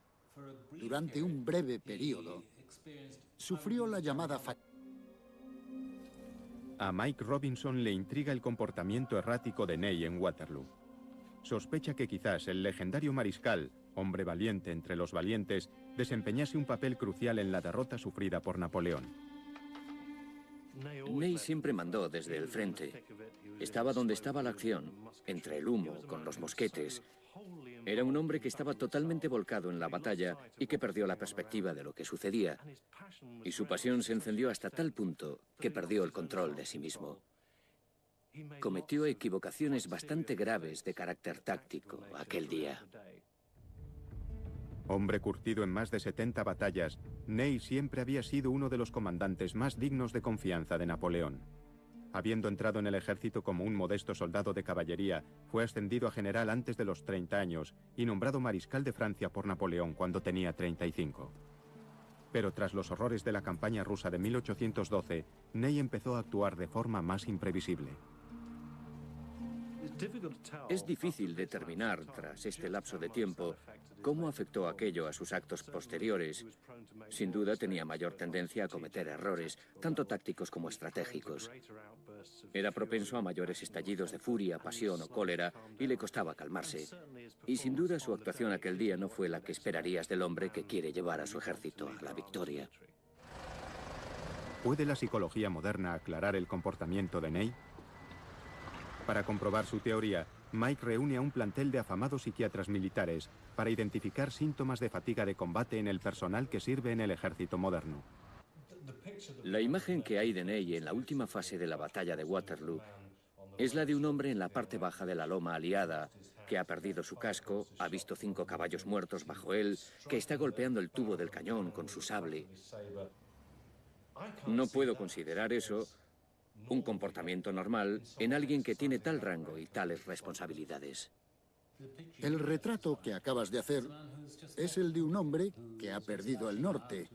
durante un breve periodo, sufrió la llamada fatiga. A Mike Robinson le intriga el comportamiento errático de Ney en Waterloo. Sospecha que quizás el legendario mariscal, hombre valiente entre los valientes, desempeñase un papel crucial en la derrota sufrida por Napoleón. Ney siempre mandó desde el frente. Estaba donde estaba la acción, entre el humo, con los mosquetes. Era un hombre que estaba totalmente volcado en la batalla y que perdió la perspectiva de lo que sucedía. Y su pasión se encendió hasta tal punto que perdió el control de sí mismo. Cometió equivocaciones bastante graves de carácter táctico aquel día. Hombre curtido en más de 70 batallas, Ney siempre había sido uno de los comandantes más dignos de confianza de Napoleón. Habiendo entrado en el ejército como un modesto soldado de caballería, fue ascendido a general antes de los 30 años y nombrado mariscal de Francia por Napoleón cuando tenía 35. Pero tras los horrores de la campaña rusa de 1812, Ney empezó a actuar de forma más imprevisible. Es difícil determinar, tras este lapso de tiempo, cómo afectó aquello a sus actos posteriores. Sin duda tenía mayor tendencia a cometer errores, tanto tácticos como estratégicos. Era propenso a mayores estallidos de furia, pasión o cólera y le costaba calmarse. Y sin duda su actuación aquel día no fue la que esperarías del hombre que quiere llevar a su ejército a la victoria. ¿Puede la psicología moderna aclarar el comportamiento de Ney? Para comprobar su teoría, Mike reúne a un plantel de afamados psiquiatras militares para identificar síntomas de fatiga de combate en el personal que sirve en el ejército moderno. La imagen que hay de Ney en la última fase de la batalla de Waterloo es la de un hombre en la parte baja de la loma aliada, que ha perdido su casco, ha visto 5 caballos muertos bajo él, que está golpeando el tubo del cañón con su sable. No puedo considerar eso un comportamiento normal en alguien que tiene tal rango y tales responsabilidades. El retrato que acabas de hacer es el de un hombre que ha perdido el norte,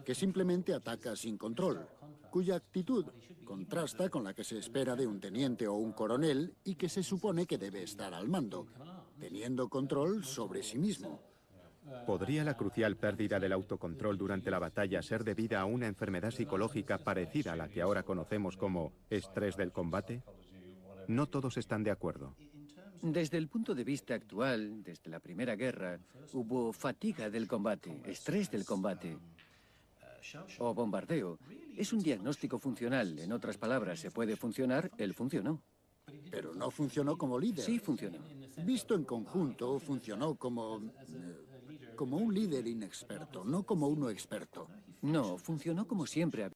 que simplemente ataca sin control, cuya actitud contrasta con la que se espera de un teniente o un coronel y que se supone que debe estar al mando, teniendo control sobre sí mismo. ¿Podría la crucial pérdida del autocontrol durante la batalla ser debida a una enfermedad psicológica parecida a la que ahora conocemos como estrés del combate? No todos están de acuerdo. Desde el punto de vista actual, desde la Primera Guerra, hubo fatiga del combate, estrés del combate o bombardeo. Es un diagnóstico funcional. En otras palabras, se puede funcionar, él funcionó. Pero no funcionó como líder. Sí, funcionó. Visto en conjunto, funcionó como un líder inexperto, no como uno experto. No, funcionó como siempre